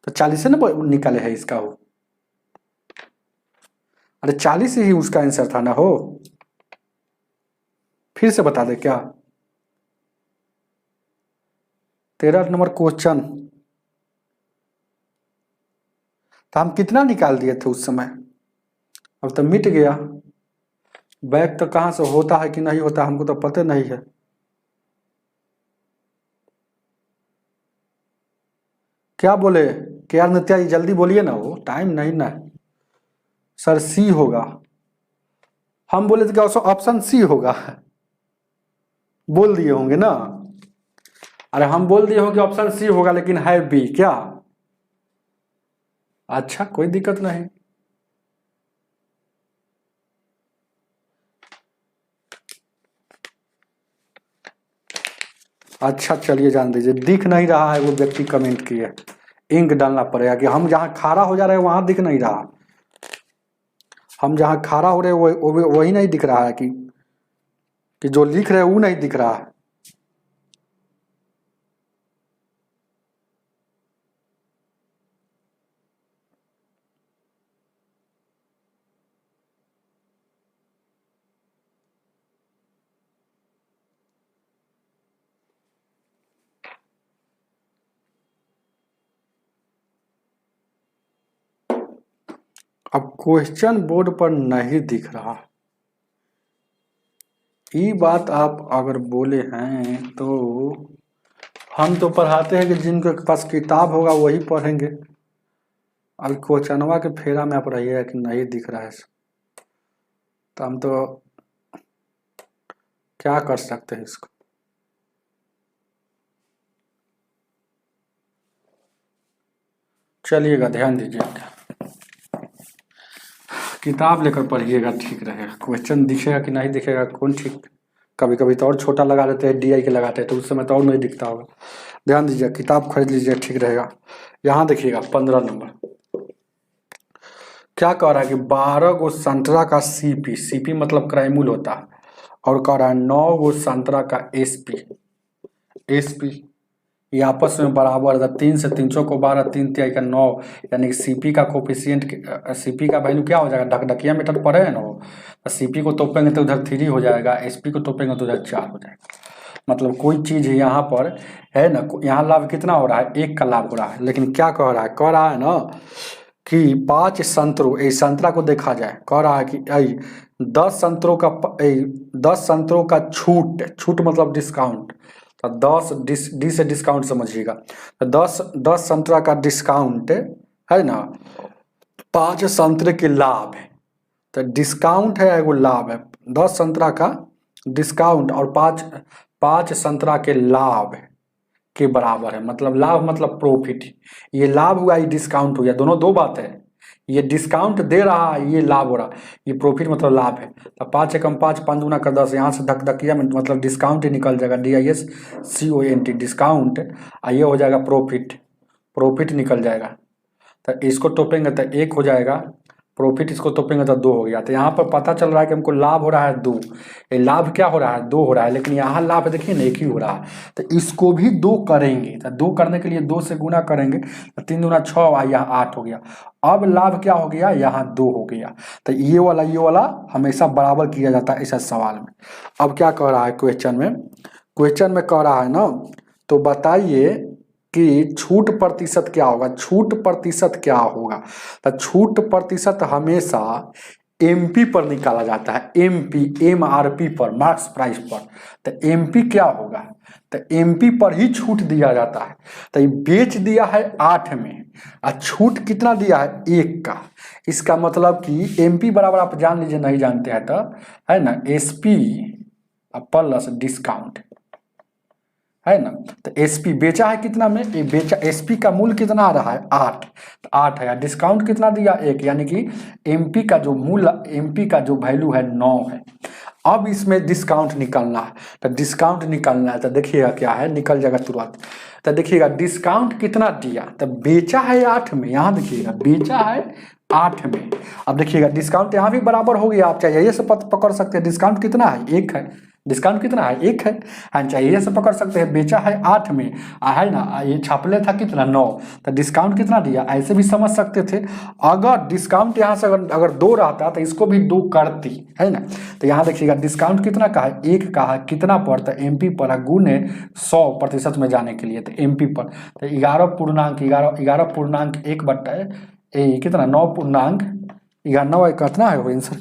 तो 40 से ना निकाले है इसका हो, अरे 40 ही उसका आंसर था ना हो। फिर से बता दे क्या, 13 नंबर क्वेश्चन, तो हम कितना निकाल दिए थे उस समय, अब तो मिट गया। बैक तो कहाँ से होता है कि नहीं होता हमको तो पता नहीं है। क्या बोले, क्या नित्या जी जल्दी बोलिए ना, वो टाइम नहीं ना। सर सी होगा, हम बोले थे कि ऑप्शन सी होगा, बोल दिए होंगे ना। अरे हम बोल दिए होंगे ऑप्शन सी होगा, लेकिन है बी क्या। अच्छा कोई दिक्कत नहीं। अच्छा चलिए जान दीजिए, दिख नहीं रहा है वो व्यक्ति कमेंट किए, इंक डालना पड़ेगा कि हम जहाँ खड़ा हो जा रहे हैं वहां दिख नहीं रहा, हम जहाँ खड़ा हो रहे हैं वही नहीं दिख रहा है कि जो लिख रहे हैं वो नहीं दिख रहा है। अब क्वेश्चन बोर्ड पर नहीं दिख रहा, ये बात आप अगर बोले हैं तो हम तो पढ़ाते हैं कि जिनके पास किताब होगा वही पढ़ेंगे। अब क्वेश्चनवा के फेरा में आप रहिए कि नहीं दिख रहा है, तो हम तो क्या कर सकते हैं इसको। चलिएगा ध्यान दीजिएगा, किताब लेकर पढ़िएगा, ठीक रहेगा। क्वेश्चन दिखेगा कि नहीं दिखेगा कौन ठीक, कभी कभी तो और छोटा लगा देते हैं, DI के लगाते हैं तो उस समय तो और नहीं दिखता होगा। ध्यान दीजिए, किताब खरीद लीजिए, ठीक रहेगा। यहाँ देखिएगा 15 नंबर क्या कह रहा है कि 12 गो संतरा का CP मतलब क्राइमुल होता है, और कह रहा है 9 गो संतरा का SP ये आपस में बराबर है। 3 से 300 को 12, 3 तिहाई का 9, यानी कि CP का कोफिशियंट, CP का वैल्यू क्या हो जाएगा, ढकढकिया मीटर पड़े है ना, CP को तोपेंगे तो उधर 3 हो जाएगा, SP को तोपेंगे तो उधर 4 हो जाएगा। मतलब कोई चीज़ यहाँ पर है ना, यहाँ लाभ कितना हो रहा है, 1 का लाभ हो रहा है। लेकिन क्या कह रहा है ना कि 5 संतरों, इस संतरा को देखा जाए, कह रहा है कि 10 संतरों का छूट मतलब डिस्काउंट, तो 10 डी से डिस्काउंट समझिएगा, तो 10 संतरा का डिस्काउंट है ना, 5 संतरे के लाभ है, तो डिस्काउंट है एगो लाभ है, 10 संतरा का डिस्काउंट और 5 संतरा के लाभ के बराबर है। मतलब लाभ मतलब प्रॉफिट, ये लाभ हुआ, ये डिस्काउंट हुआ, दोनों दो बात है। ये डिस्काउंट दे रहा है, ये लाभ हो रहा है, ये प्रॉफिट मतलब लाभ है। तो 5 एकम 5, 5 दूना कर 10, यहाँ से धकधकिया में मतलब डिस्काउंट ही निकल जाएगा, DISCOUNT डिस्काउंट, और ये हो जाएगा प्रॉफिट निकल जाएगा। तो इसको तोपेंगे तो 1 हो जाएगा, प्रॉफिट इसको तोपेंगे तो 2 हो गया। तो यहाँ पर पता चल रहा है कि हमको लाभ हो रहा है 2, ये लाभ क्या हो रहा है, 2 हो रहा है, लेकिन यहाँ लाभ देखिए ना 1 ही हो रहा है। तो इसको भी 2 करेंगे, तो 2 करने के लिए 2 से गुना करेंगे, तो 3 दूना 6, यहाँ 8 हो गया। अब लाभ क्या हो गया, यहाँ 2 हो गया। तो ये वाला हमेशा बराबर किया जाता है ऐसा सवाल में। अब क्या कह रहा है क्वेश्चन में कह रहा है ना, तो बताइए कि छूट प्रतिशत क्या होगा। छूट प्रतिशत तो छूट प्रतिशत हमेशा MP पर निकाला जाता है, MRP पर, मार्क्स प्राइस पर। तो MP क्या होगा, तो MP पर ही छूट दिया जाता है। तो ये बेच दिया है 8 में और छूट कितना दिया है, 1 का। इसका मतलब कि MP बराबर आप जान लीजिए, नहीं जानते हैं तो है ना, SP प्लस डिस्काउंट है ना। तो SP बेचा है कितना में, ये बेचा, SP का मूल्य कितना आ रहा है, 8, तो 8 है, डिस्काउंट कितना दिया, 1, यानी कि MP का जो मूल्य, MP का जो वैल्यू है 9 है। अब इसमें डिस्काउंट निकलना है, तो डिस्काउंट निकलना है, तो देखिएगा क्या है, निकल जाएगा तुरंत। तो देखिएगा डिस्काउंट कितना दिया, तो बेचा है 8 में, यहाँ देखिएगा बेचा है 8 में। अब देखिएगा डिस्काउंट यहाँ भी बराबर हो गया, आप चाहिए ये से पकड़ सकते हैं, डिस्काउंट कितना है, 1 है, डिस्काउंट कितना है, 1 है। हाँ चाहिए से पकड़ सकते हैं, बेचा है 8 में, है ना, ये छापले था कितना, 9, तो डिस्काउंट कितना दिया, ऐसे भी समझ सकते थे। अगर डिस्काउंट यहाँ से अगर 2 रहता तो इसको भी 2 करती, है ना। तो यहाँ देखिएगा डिस्काउंट कितना का है, 1 का है, कितना पर, तो MP पर गुने 100% में जाने के लिए, तो MP पर, तो 11.1 कितना, 9.9 कितना है वो आंसर,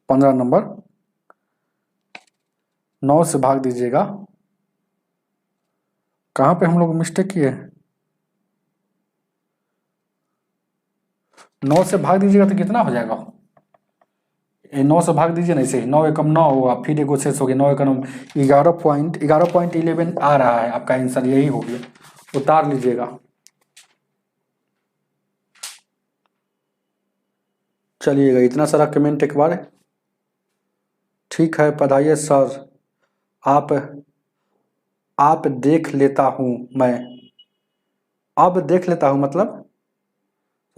15 नंबर 9 से भाग दीजिएगा। कहाँ पे हम लोग मिस्टेक किए, 9 से भाग दीजिएगा तो कितना हो जाएगा, 9 से भाग दीजिए ना, इसे 9 एकम 9 हुआ, फिर एगो शेष हो गया, 9 एकम 11.11 आ रहा है आपका आंसर, यही हो गया, उतार लीजिएगा। चलिएगा, इतना सारा कमेंट एक बार, ठीक है, पढ़ाइए सर, आप देख लेता हूँ मैं, अब देख लेता हूँ मतलब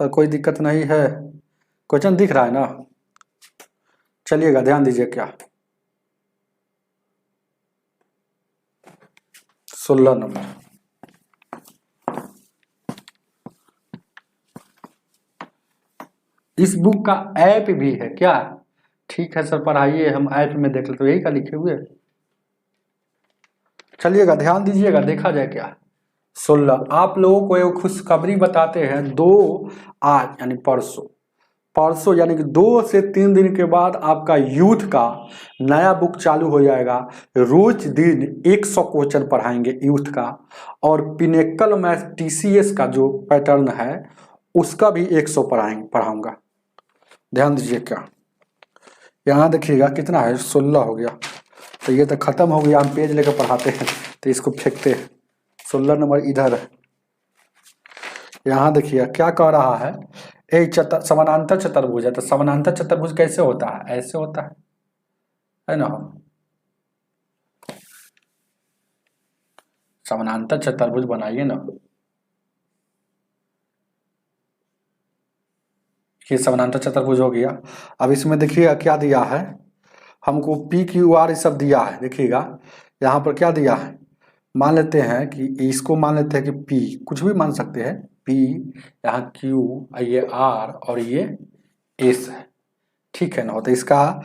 सर कोई दिक्कत नहीं है, क्वेश्चन दिख रहा है ना। चलिएगा ध्यान दीजिए, क्या 16 नंबर, इस बुक का ऐप भी है क्या, ठीक है सर पढ़ाइए, हम ऐप में देख लेते, यही का लिखे हुए। चलिएगा ध्यान दीजिएगा, देखा जाए क्या 16। आप लोगों को एक खुशखबरी बताते हैं, 2 आज यानी परसों यानी कि 2 से 3 दिन के बाद आपका यूथ का नया बुक चालू हो जाएगा। रोज दिन 100 क्वेश्चन पढ़ाएंगे यूथ का, और पिनेकल मैथ TCS का जो पैटर्न है उसका भी 100 पढ़ाऊंगा। ध्यान दीजिए क्या, यहाँ देखिएगा कितना है, 16 हो गया, तो ये तो खत्म हो गया, हम पेज लेकर पढ़ाते हैं तो इसको फेंकते हैं। 16 नंबर इधर है, यहाँ देखिए क्या कह रहा है, एक समानांतर चतुर्भुज है, तो समानांतर चतुर्भुज कैसे होता है, ऐसे होता है ना। समानांतर चतुर्भुज बनाइए ना, ये समानांतर चतुर्भुज हो गया। अब इसमें देखिएगा क्या दिया है हमको, पी क्यू आर ये सब दिया है। देखिएगा यहाँ पर क्या दिया है, मान लेते हैं कि इसको मान लेते हैं कि पी, कुछ भी मान सकते हैं, पी, यहाँ क्यू, ये आर और ये एस है, ठीक है ना। तो इसका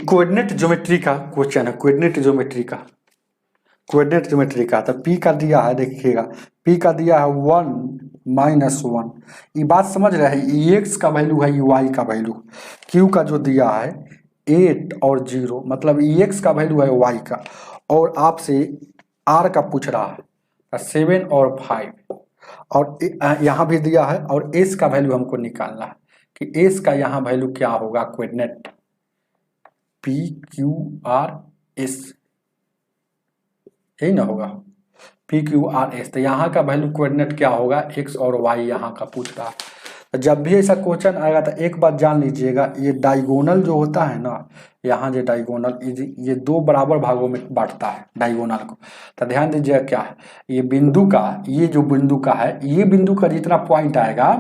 कोऑर्डिनेट ज्योमेट्री का क्वेश्चन है, कोऑर्डिनेट ज्योमेट्री का। तो पी का दिया है, देखिएगा पी का दिया है 1 - 1। ये बात समझ रहे हैं, ई एक्स का वैल्यू है, वाई का वैल्यू। क्यू का जो दिया है 8 और 0, मतलब ई एक्स का वैल्यू है वाई का, और आपसे आर का पूछ रहा है 7 और 5, और यहाँ भी दिया है, और एस का वैल्यू हमको निकालना है कि एस का यहाँ वैल्यू क्या होगा, coordinate P Q R S, यही ना होगा, पी क्यू आर एस। तो यहाँ का वैल्यू कोऑर्डिनेट क्या होगा, एक्स और वाई यहाँ का पूछ रहा है। तो जब भी ऐसा क्वेश्चन आएगा तो एक बात जान लीजिएगा, ये डायगोनल जो होता है ना, यहाँ जो डायगोनल, ये दो बराबर भागों में बांटता है डायगोनल को। तो ध्यान दीजिएगा क्या है, ये बिंदु का, ये जो बिंदु का है, ये बिंदु का जितना पॉइंट आएगा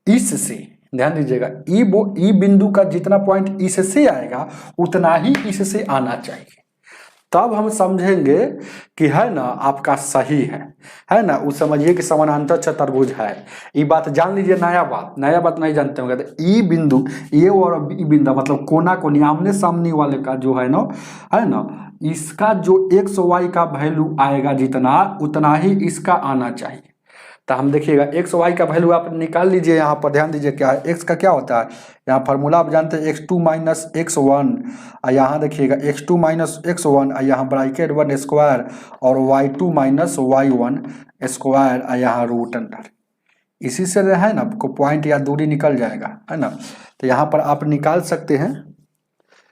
इससे, ध्यान दीजिएगा, ई बिंदु का जितना पॉइंट इससे आएगा उतना ही इससे आना चाहिए, तब हम समझेंगे कि है ना आपका सही है ना। उस समझिए कि समानांतर चतुर्भुज है। ये बात जान लीजिए, नया बात नहीं जानते होंगे। तो ई बिंदु, ये और ई बिंदु मतलब कोना कोनी आमने सामने वाले का जो है ना, इसका जो एक्स वाई का वैल्यू आएगा जितना, उतना ही इसका आना चाहिए। तो हम देखिएगा एक्स वाई का वैल्यू आप निकाल लीजिए। यहाँ पर ध्यान दीजिए क्या है, एक्स का क्या होता है, यहाँ फार्मूला आप जानते हैं x2 - x1, और यहाँ देखिएगा x2 - x1, और यहाँ ब्रैकेट 1 स्क्वायर और y2 - y1 स्क्वायर, और यहाँ रूट अंडर, इसी से है ना आपको पॉइंट या दूरी निकल जाएगा, है ना। तो यहाँ पर आप निकाल सकते हैं,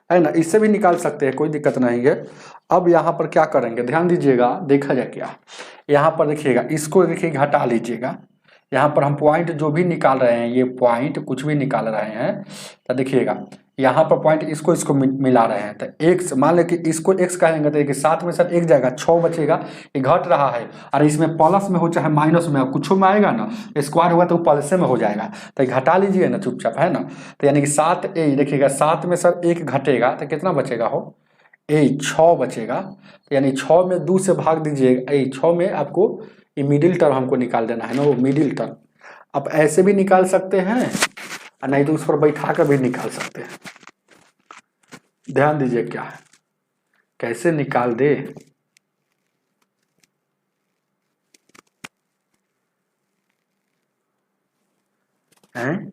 है ना, इससे भी निकाल सकते हैं, कोई दिक्कत नहीं है। अब यहाँ पर क्या करेंगे, ध्यान दीजिएगा, देखा जाए क्या, यहाँ पर देखिएगा, इसको देखिए घटा लीजिएगा। यहाँ पर हम पॉइंट जो भी निकाल रहे हैं, ये पॉइंट कुछ भी निकाल रहे हैं, तो देखिएगा यहाँ पर पॉइंट इसको मिला रहे हैं। तो एक्स मान ले कि इसको एक्स कहेंगे, तो 7 में सर 1 जाएगा, 6 बचेगा, ये घट रहा है, और इसमें प्लस में हो चाहे माइनस में हो, कुछ में आएगा ना, स्क्वायर हुआ तो प्लस में हो जाएगा, तो ये घटा लीजिए ना चुपचाप, है ना। तो यानी कि 7 देखिएगा, 7 में सर 1 घटेगा तो कितना बचेगा हो, 6 बचेगा। तो यानी 6 में 2 से भाग दीजिएगा, 6 में आपको ये मिडिल टर्म हमको निकाल देना है ना, वो मिडिल टर्म। आप ऐसे भी निकाल सकते हैं, और नहीं तो उस पर बैठा कर भी निकाल सकते हैं। ध्यान दीजिए क्या है, कैसे निकाल दे, हैं।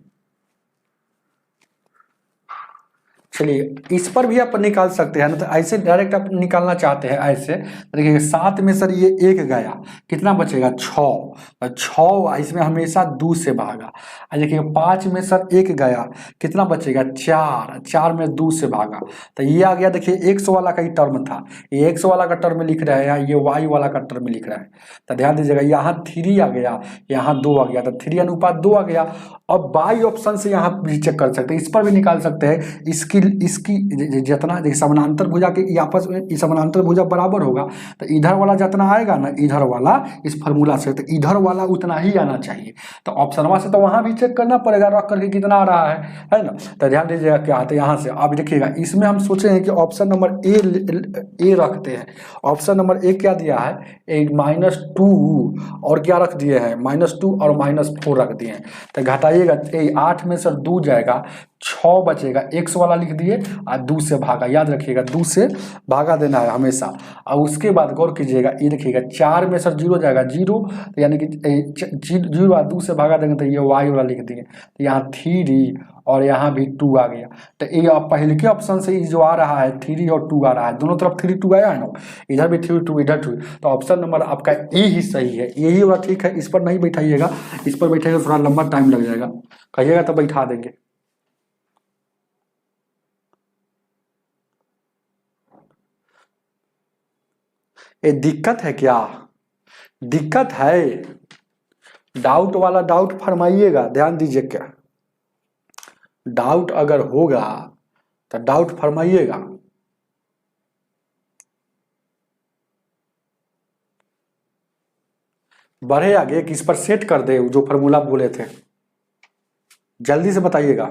चलिए इस पर भी आप निकाल सकते हैं ना, तो ऐसे डायरेक्ट आप निकालना चाहते हैं ऐसे, देखिए 7 में सर ये 1 गया, कितना बचेगा 6, 6 इसमें हमेशा 2 से भागा। देखिए 5 में सर 1 गया, कितना बचेगा 4, 4 में 2 से भागा, तो ये आ गया। देखिए एक्स वाला का ही टर्म था, ये एक्स वाला का टर्म लिख रहे हैं, ये वाई वाला का टर्म लिख रहे हैं। तो ध्यान दीजिएगा, यहाँ 3 आ गया, यहाँ 2 आ गया, तो 3:2 आ गया। अब बाई ऑप्शन से यहाँ भी चेक कर सकते हैं, इस पर भी निकाल सकते हैं। इसकी जितना समानांतर भुजा के आपस में समानांतर भुजा बराबर होगा, तो इधर वाला जितना आएगा ना, इधर वाला इस फार्मूला से, तो इधर वाला उतना ही आना चाहिए। तो ऑप्शन से तो वहां भी चेक करना पड़ेगा रख करके कितना आ रहा है ना। तो ध्यान दीजिएगा क्या आता है यहाँ से। अब देखिएगा इसमें हम सोचे हैं कि ऑप्शन नंबर ए रखते हैं। ऑप्शन नंबर ए क्या दिया है, -2 और क्या रख दिए हैं, -2 और -4 रख दिए हैं। तो घटाइएगा, 8 में सर 2 जाएगा, 6 बचेगा, एक्स वाला लिख दिए और 2 से भागा, याद रखिएगा 2 से भागा देना है हमेशा। और उसके बाद गौर कीजिएगा, ये देखिएगा 4 में सर 0 जाएगा, 0, तो यानी कि 0 और 2 से भागा देंगे, तो ये वाई वाला लिख दिए, तो यहाँ 3 और यहाँ भी 2 आ गया। तो ये पहले के ऑप्शन से जो आ रहा है 3 और 2 आ रहा है, दोनों तरफ 3 2 आया है ना, इधर भी 3 2 इधर 2, तो ऑप्शन नंबर आपका ए ही सही है, यही वाला ठीक है। इस पर नहीं बैठाइएगा, इस पर बैठेगा थोड़ा लंबा टाइम लग जाएगा, कहिएगा तो बैठा देंगे। ये दिक्कत है क्या, दिक्कत है, डाउट वाला डाउट फरमाइएगा, ध्यान दीजिए, क्या डाउट अगर होगा तो डाउट फरमाइएगा। बढ़े आगे कि इस पर सेट कर दे जो फॉर्मूला बोले थे, जल्दी से बताइएगा।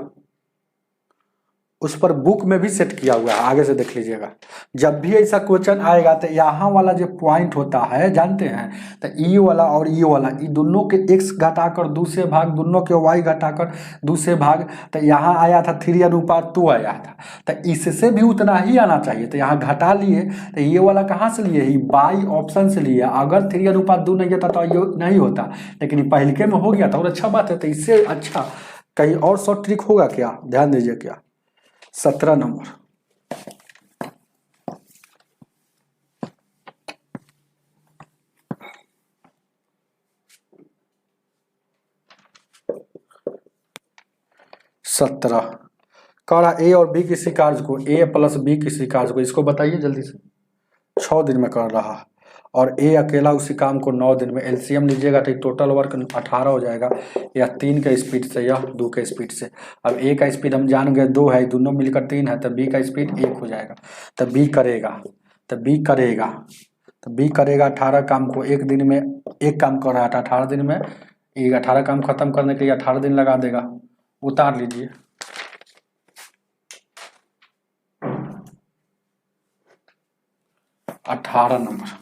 उस पर बुक में भी सेट किया हुआ है, आगे से देख लीजिएगा। जब भी ऐसा क्वेश्चन आएगा तो यहाँ वाला जो पॉइंट होता है जानते हैं, तो ई वाला और ई वाला, ई दोनों के x घटाकर दूसरे भाग, दोनों के y घटाकर दूसरे भाग, तो यहाँ आया था 3:2 आया था, तो इससे भी उतना ही आना चाहिए। तो यहाँ घटा लिए, तो ये वाला कहाँ से लिए, ये बाई ऑप्शन से लिए। अगर 3:2 नहीं होता तो ये नहीं होता, लेकिन पहले में हो गया था और अच्छा बात है। तो इससे अच्छा कहीं और शॉर्ट ट्रिक होगा क्या, ध्यान दीजिए। क्या 17 नंबर, कह रहा ए और बी किसी कार्य को, ए प्लस बी किसी कार्य को, इसको बताइए जल्दी से। 6 दिन में कर रहा, और ए अकेला उसी काम को 9 दिन में। एलसीएम लीजिएगा तो टोटल वर्क 18 हो जाएगा, या 3 के स्पीड से या 2 के स्पीड से। अब ए का स्पीड हम जान गए 2 है, दोनों मिलकर 3 है, तो बी का स्पीड 1 हो जाएगा। तो बी करेगा, तो बी करेगा, तो बी करेगा 18 काम को 1 दिन में। एक काम कर रहा था 18 दिन में, ये 18 काम खत्म करने के लिए 18 दिन लगा देगा। उतार लीजिए, अठारह नंबर।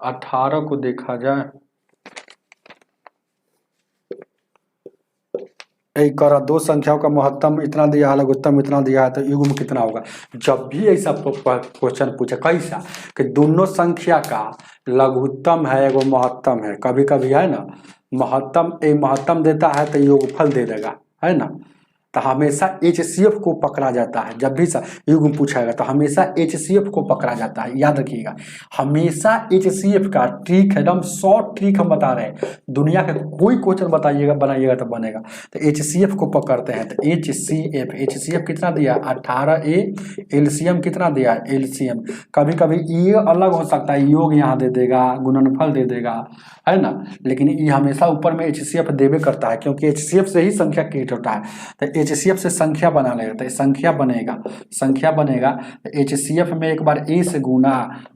18 को देखा जाए, एक करा, दो संख्याओं का महत्तम इतना दिया है, लघुत्तम इतना दिया है, तो युग्म कितना होगा। जब भी ऐसा क्वेश्चन पूछे कैसा कि दोनों संख्या का लघुत्तम है एगो महत्तम है, कभी कभी है ना महत्तम, एक महत्तम देता है तो योगफल दे देगा, है ना। तो हमेशा HCF को पकड़ा जाता है। जब भी युग्म पूछाएगा तो हमेशा HCF को पकड़ा जाता है, याद रखिएगा। हमेशा HCF का ट्रिक है, एकदम शॉर्ट ट्रिक हम बता रहे हैं। दुनिया का कोई क्वेश्चन बताइएगा बनाइएगा तो बनेगा, तो HCF को पकड़ते हैं। तो HCF कितना दिया 18A, LCM कितना दिया LCM। कभी कभी ये अलग हो सकता है, योग यहाँ दे देगा, गुणनफल दे देगा, है ना, लेकिन ये हमेशा ऊपर में HCF देवे करता है, क्योंकि HCF से ही संख्या क्रिएट होता है। तो HCF से संख्या बना लेगा, तो संख्या बनेगा, संख्या बनेगा। तो HCF में एक बार A से गुना,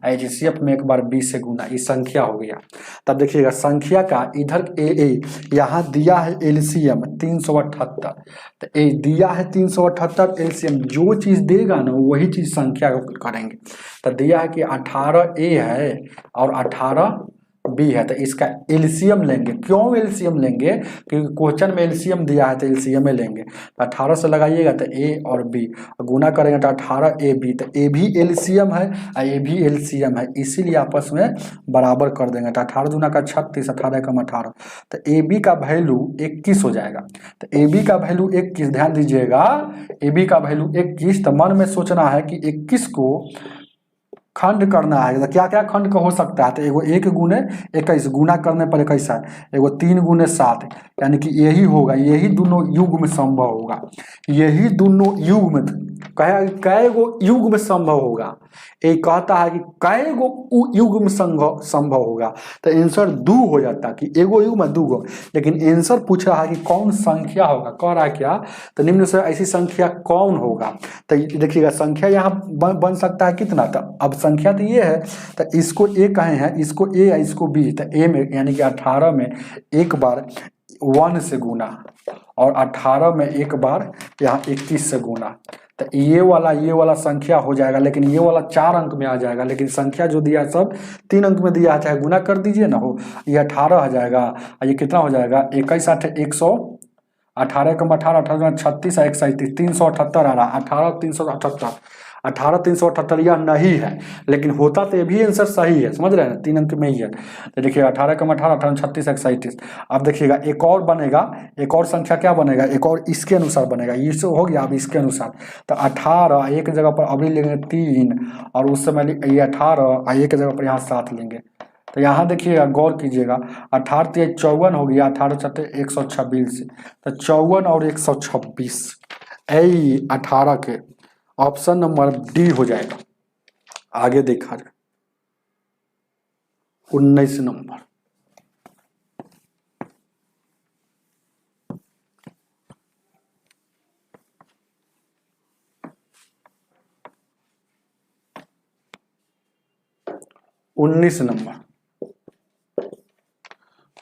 HCF में एक बार B से गुना, ये संख्या हो गया। तब देखिएगा संख्या का इधर AA यहाँ दिया है LCM 378, तो ए दिया है 378 LCM, जो चीज देगा ना वही चीज संख्या करेंगे। तो दिया है कि 18A है और 18B है, तो इसका एलसीएम लेंगे। क्यों एलसीएम लेंगे, क्योंकि क्वेश्चन में एलसीएम दिया है तो एलसीएम लेंगे। तो 18 से लगाइएगा तो A और B, गुना करेंगे तो 18AB, तो A भी एलसीएम है और A भी एलसीएम है, इसीलिए आपस में बराबर कर देंगे। तो 18 दूना का 36, 18 कम 18, तो AB का वैल्यू 21 हो जाएगा। तो AB का वैल्यू 21, ध्यान दीजिएगा, AB का वैल्यू 21। तो मन में सोचना है कि 21 को खंड करना है, तो क्या क्या खंड का हो सकता है। तो एगो 1 गुने 21 गुना करने पर 21 है, एगो 3 गुने 7, यानी कि यही होगा, यही दोनों युग में संभव होगा, यही दोनों युग में कै गो युग में संभव होगा। एक कहता है कि कै गो युग में संभव होगा, तो आंसर 2 हो जाता कि एगो युग में 2 गो, लेकिन आंसर पूछ रहा है कि कौन संख्या होगा। कह रहा है क्या, तो निम्न से ऐसी संख्या कौन होगा। तो देखिएगा संख्या यहाँ बन सकता है कितना, तो अब संख्या तो ये है, तो इसको A कहे हैं, इसको A है, इसको B, तो A में यानी कि 18 में एक बार 1 से गुना और 18 में एक बार यहाँ 21 से गुना, तो ये वाला संख्या हो जाएगा, लेकिन ये वाला 4 अंक में आ जाएगा। लेकिन संख्या जो दिया है सब 3 अंक में दिया है, चाहे गुना कर दीजिए ना, हो ये 18 हो जाएगा, ये कितना हो जाएगा 21 8 100, 18 कम 18 18 36 1 37 378 आ रहा, 18 378, 18 378 यह नहीं है, लेकिन होता तो ये भी आंसर सही है, समझ रहे हैं, 3 अंक में ही है। तो देखिएगा 18 कम 18 18 36 1 37। अब देखिएगा एक और बनेगा, एक और संख्या क्या बनेगा, एक और इसके अनुसार बनेगा, ये हो गया। अब इसके अनुसार तो 18 एक जगह पर अभी लेंगे 3, और उस समय ये 18 एक जगह पर यहाँ 7 लेंगे। तो यहाँ देखिएगा गौर कीजिएगा, 18 54 हो गया, 18 छठे 126, तो 54 और 126 18 के ऑप्शन नंबर डी हो जाएगा। आगे देखा जाए 19 नंबर। उन्नीस नंबर।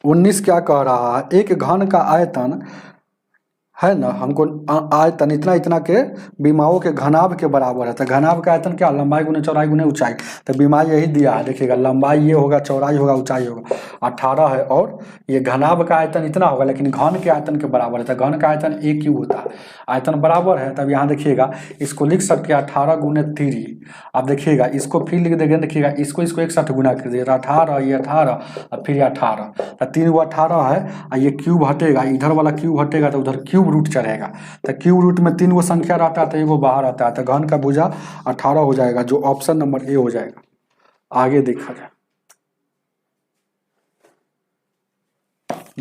19 क्या कह रहा है, एक घन का आयतन है ना, हमको आयतन इतना इतना के विमाओं के घनाभ के बराबर है। तो घनाभ का आयतन क्या, लंबाई गुने चौड़ाई गुने ऊंचाई। तो विमाई यही दिया है, देखिएगा लंबाई ये होगा, चौड़ाई होगा, ऊंचाई होगा, 18 है, और ये घनाभ का आयतन इतना होगा, लेकिन घन के आयतन के बराबर है। तो घन का आयतन एक क्यूब होता है, आयतन बराबर है। तब यहाँ देखिएगा इसको लिख सकते हैं 18 गुने 3। अब देखिएगा इसको फिर लिख देंगे, देखिएगा इसको एक साथ गुना कर दिएगा, 18 ये 18 और फिर 18। तो 3 को 18 है, और ये क्यूब हटेगा, इधर वाला क्यूब हटेगा तो उधर क्यूब रूट चढ़ेगा। तो क्यूब रूट में 3 गो संख्या रहता है तो एगो बाहर आता है। तो घन का भुजा 18 हो जाएगा, जो ऑप्शन नंबर ए हो जाएगा। आगे देखा जाए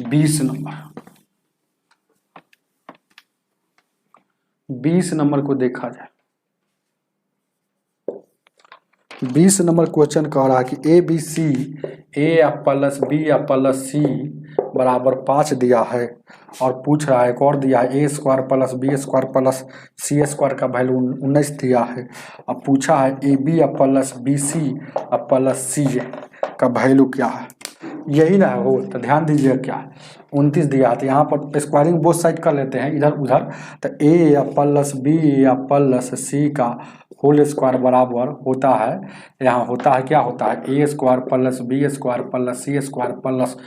20 नंबर। 20 नंबर को देखा जाए, 20 नंबर क्वेश्चन कह रहा है कि A B C, A plus B plus C बराबर 5 दिया है, और पूछ रहा है एक और दिया है, A square plus B square plus C square का वैल्यू 19 दिया है। अब पूछा है A B plus B C plus C का वैल्यू क्या है, यही ना हो। तो ध्यान दीजिए क्या है, 29 दिया है। तो यहाँ पर स्क्वायरिंग बोथ साइड कर लेते हैं, इधर उधर। तो ए प्लस बी प्लस सी का होल स्क्वायर बराबर होता है, यहाँ होता है क्या होता है, A square plus B square plus C square plus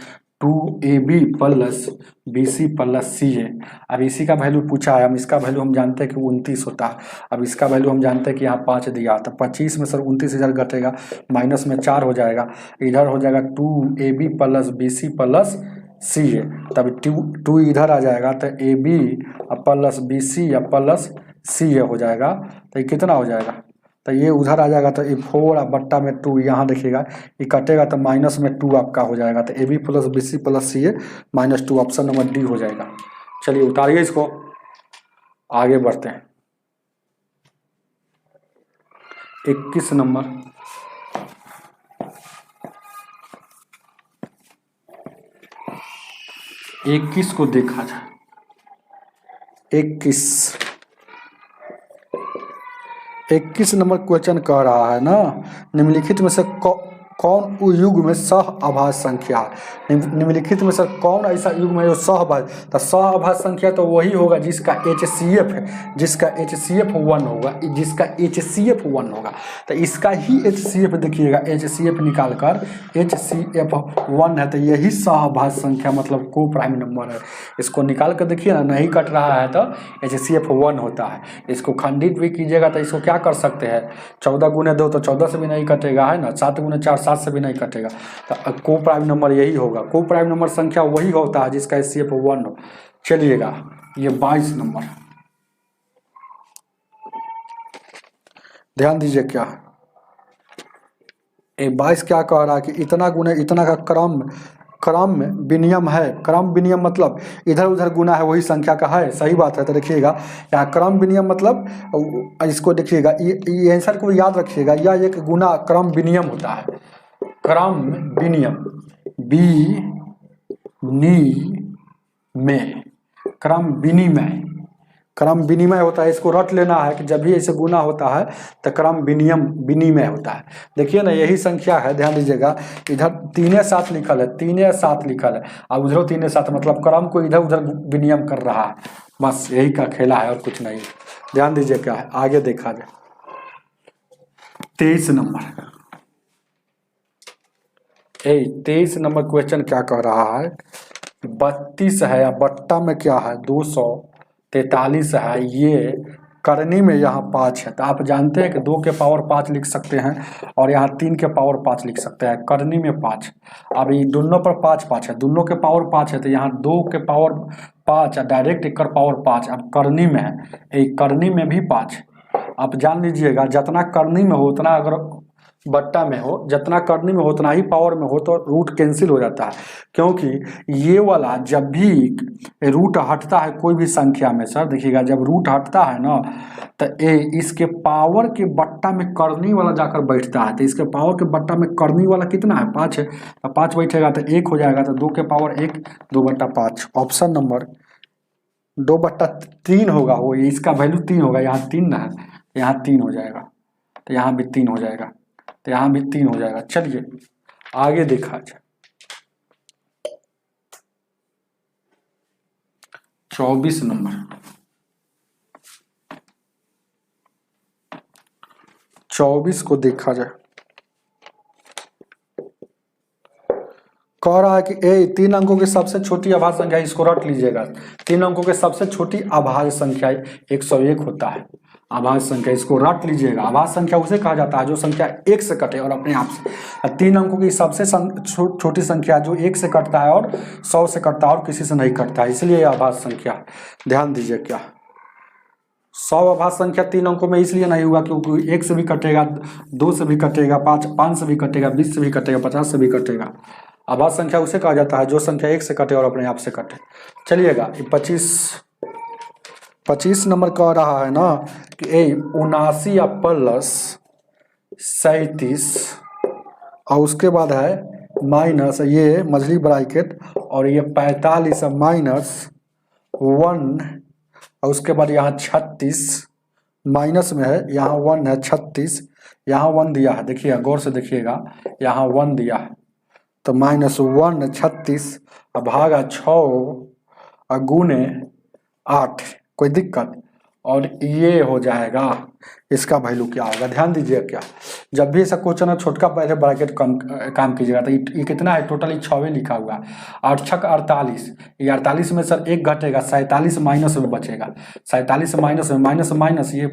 2ab plus B C plus C A. अब इसी का वैल्यू पूछा है, हम इसका वैल्यू हम जानते हैं कि 29 होता है। अब इसका वैल्यू हम जानते हैं कि यहाँ 5 दिया, तो 25 में सर 29 इधर घटेगा, माइनस में 4 हो जाएगा, इधर हो जाएगा 2ab plus B C plus C A. तब 2 इधर आ जाएगा, तो A B plus B C plus C A हो जाएगा। तो ये कितना हो जाएगा, तो ये उधर आ जाएगा, तो ये 4 बट्टा में 2 यहाँ देखिएगा, ये कटेगा तो माइनस में 2 आपका हो जाएगा। तो A B plus B C plus C A -2, option number D हो जाएगा। चलिए उतारिए इसको, आगे बढ़ते हैं 21 नंबर। 21 को देखा जाए, 21 नंबर क्वेश्चन कह रहा है ना, निम्नलिखित में से कौन युग्म में सह आभाज्य संख्या है। निम्नलिखित में से कौन ऐसा युग्म है जो सहभाज्य, तो सहभाज्य संख्या तो वही होगा जिसका HCF है, जिसका HCF 1 होगा, जिसका HCF 1 होगा। तो इसका ही HCF देखिएगा, HCF निकाल कर HCF 1 है, तो यही सहभाज्य संख्या मतलब को प्राइम नंबर है। इसको निकाल कर देखिए ना, नहीं कट रहा है तो HCF 1 होता है। इसको खंडित भी कीजिएगा तो इसको क्या कर सकते हैं, 14 गुने 2 तो 14 से भी नहीं कटेगा, है ना, 7 गुने 4 7 से भी नहीं कटेगा। तो को प्राइम नंबर यही होगा, को प्राइम नंबर संख्या वही होता है जिसका HCF 1 हो। चलिएगा ये 22 नंबर, ध्यान दीजिए क्या है, 22 क्या कह रहा है कि इतना गुने इतना का क्रम विनियम है। क्रम विनियम मतलब इधर उधर गुना है, वही संख्या का है, सही बात है। तो देखिएगा यहाँ क्रम विनियम मतलब, इसको देखिएगा, ये आंसर को याद रखिएगा, यह एक गुना क्रम विनियम होता है। क्रम विनियम में क्रम विनिमय होता है। इसको रट लेना है कि जब भी ऐसे गुना होता है तो क्रम विनिमय होता है। देखिए ना, यही संख्या है, ध्यान दीजिएगा, इधर 3 7 लिखल है, 3 7 लिखल है, और उधर 3 7, मतलब क्रम को इधर उधर विनिमय कर रहा है, बस यही का खेला है और कुछ नहीं। ध्यान दीजिए क्या है, आगे देखा जाए 23 नंबर। 23 नंबर क्वेश्चन क्या कह रहा है, 32 है या बट्टा में क्या है 243 है, ये करनी में यहाँ 5 है। तो आप जानते हैं कि 2 के पावर 5 लिख सकते हैं और यहाँ 3 के पावर 5 लिख सकते हैं, करनी में 5। अब ये दोनों पर 5 5 है, दोनों के पावर 5 है, तो यहाँ 2 के पावर 5 डायरेक्ट एक पावर 5। अब करनी में है, एक करनी में भी 5। आप जान लीजिएगा जितना करनी में हो उतना अगर बट्टा में हो, जितना करनी में हो उतना ही पावर में हो, तो रूट कैंसिल हो जाता है। क्योंकि ये वाला जब भी रूट हटता है कोई भी संख्या में सर, देखिएगा जब रूट हटता है ना, तो इसके पावर के बट्टा में करनी वाला जाकर बैठता है। तो इसके पावर के बट्टा में करनी वाला कितना है, 5 है, तो 5 बैठेगा तो 1 हो जाएगा, तो 2 के पावर 1, 2/5। ऑप्शन नंबर 2/3 होगा, वो इसका वैल्यू 3 होगा, यहाँ 3 ना है, यहाँ 3 हो जाएगा, तो यहाँ भी 3 हो जाएगा, तो यहाँ भी 3 हो जाएगा। चलिए आगे देखा जाए। 24 नंबर, 24 को देखा जाए। कह रहा है कि 3 अंकों की सबसे छोटी अभाज्य संख्या, इसको रट लीजिएगा। 3 अंकों की सबसे छोटी अभाज्य संख्या 101 होता है। अभाज्य संख्या इसको रट लीजिएगा। अभाज्य संख्या उसे कहा जाता है जो संख्या 1 से कटे और अपने आप से। 3 अंकों की सबसे छोटी संख्या जो 1 से कटता है और 100 से कटता है और किसी से नहीं कटता है, इसलिए यह अभाज्य संख्या। ध्यान दीजिए, क्या 100 अभाज्य संख्या 3 अंकों में इसलिए नहीं हुआ क्योंकि 1 से भी कटेगा, 2 से भी कटेगा, 5 से भी कटेगा, 20 से भी कटेगा, 50 से भी कटेगा। अभाज्य संख्या उसे कहा जाता है जो संख्या 1 से कटे और अपने आप से कटे। चलिएगा 25 नंबर कह रहा है ना कि 79 प्लस 37 और उसके बाद है माइनस ये मछली ब्रैकेट और ये 45 माइनस 1 और उसके बाद यहाँ 36 माइनस में है, यहाँ 1 है, 36 यहाँ 1 दिया है। देखिएगा गौर से देखिएगा, यहाँ 1 दिया है, तो -1 36 और भागा 6 और गुने 8। कोई दिक्कत? और ये हो जाएगा, इसका वैल्यू क्या होगा? ध्यान दीजिए, क्या जब भी ऐसा क्वेश्चन है छोटका पहले ब्रैकेट काम कीजिएगा। तो ये कितना है, टोटली 6 लिखा हुआ है, 8 छक 48। ये 48 में सर 1 घटेगा, 47 माइनस में बचेगा, 47 माइनस में माइनस माइनस ये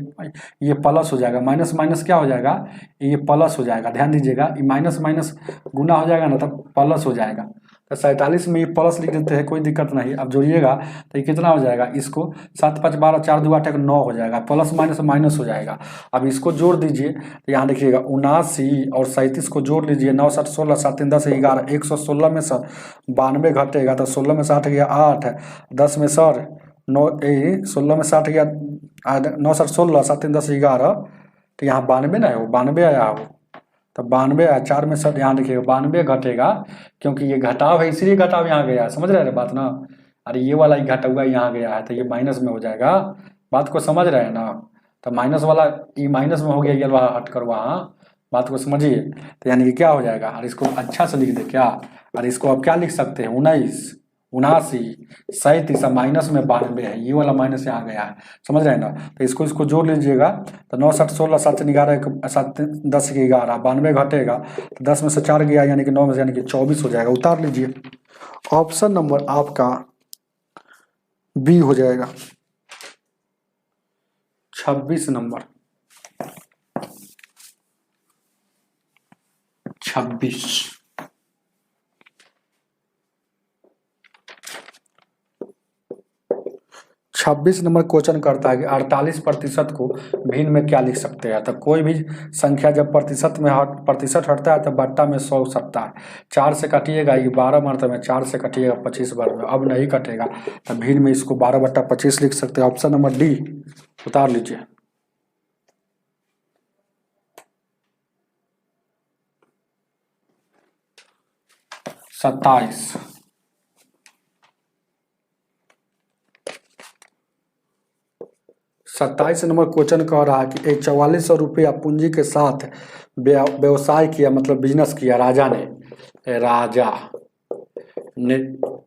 प्लस हो जाएगा, माइनस माइनस क्या हो जाएगा, ये प्लस हो जाएगा। ध्यान दीजिएगा, ये माइनस माइनस गुना हो जाएगा ना, तब प्लस हो जाएगा। तो 47 में ये प्लस लिख देते हैं, कोई दिक्कत नहीं। अब जोड़िएगा तो ये कितना हो जाएगा, इसको 7 5 12 4 2 8 9 हो जाएगा, प्लस माइनस माइनस हो जाएगा। अब इसको जोड़ दीजिए तो यहाँ देखिएगा 79 और 37 को जोड़ लीजिए, 9 7 16 7 3 10 11, 116 में सर 92 घटेगा, तो 16 में 60 गया 8, 10 में सर 9 16 में 60 गया 9 7 16 7 3 10 11, तो यहाँ 92 ना है, वो 92 आया वो, तो 92 है। 4 में सर यहाँ देखिएगा 92 घटेगा, क्योंकि ये घटाव है इसलिए घटाव यहाँ गया है, समझ रहे हैं बात ना। अरे ये वाला ही घटा हुआ यहाँ गया है, तो ये माइनस में हो जाएगा, बात को समझ रहे हैं ना। तो माइनस वाला ये माइनस में हो गया, ये वाला हट कर वहाँ, बात को समझिए। तो यानी कि क्या हो जाएगा, और इसको अच्छा से लिख दे क्या, और इसको आप क्या लिख सकते हैं, 19 79 37 माइनस में 92 है, ये वाला माइनस यहाँ गया है, समझ रहे हैं ना। तो इसको जोड़ लीजिएगा, तो 9 7 16 7 11 7 10 11, 92 घटेगा, तो 10 में से 4 गया यानी कि 9 में से यानी कि 24 हो जाएगा। उतार लीजिए, ऑप्शन नंबर आपका बी हो जाएगा। 26 नंबर, 26 नंबर क्वेश्चन करता है कि 48% को भिन्न में क्या लिख सकते हैं। तो कोई भी संख्या जब प्रतिशत हटता है तो बट्टा में 100 सकता है। 4 से कटिएगा, ये 12 मरतबे में 4 से कटिएगा 25 बार में, अब नहीं कटेगा, तो भिन्न में इसको 12/25 लिख सकते हैं। ऑप्शन नंबर डी उतार लीजिए। 27 नंबर क्वेश्चन कह रहा है कि 4400 रुपया पूंजी के साथ व्यवसाय किया, मतलब बिजनेस किया। राजा ने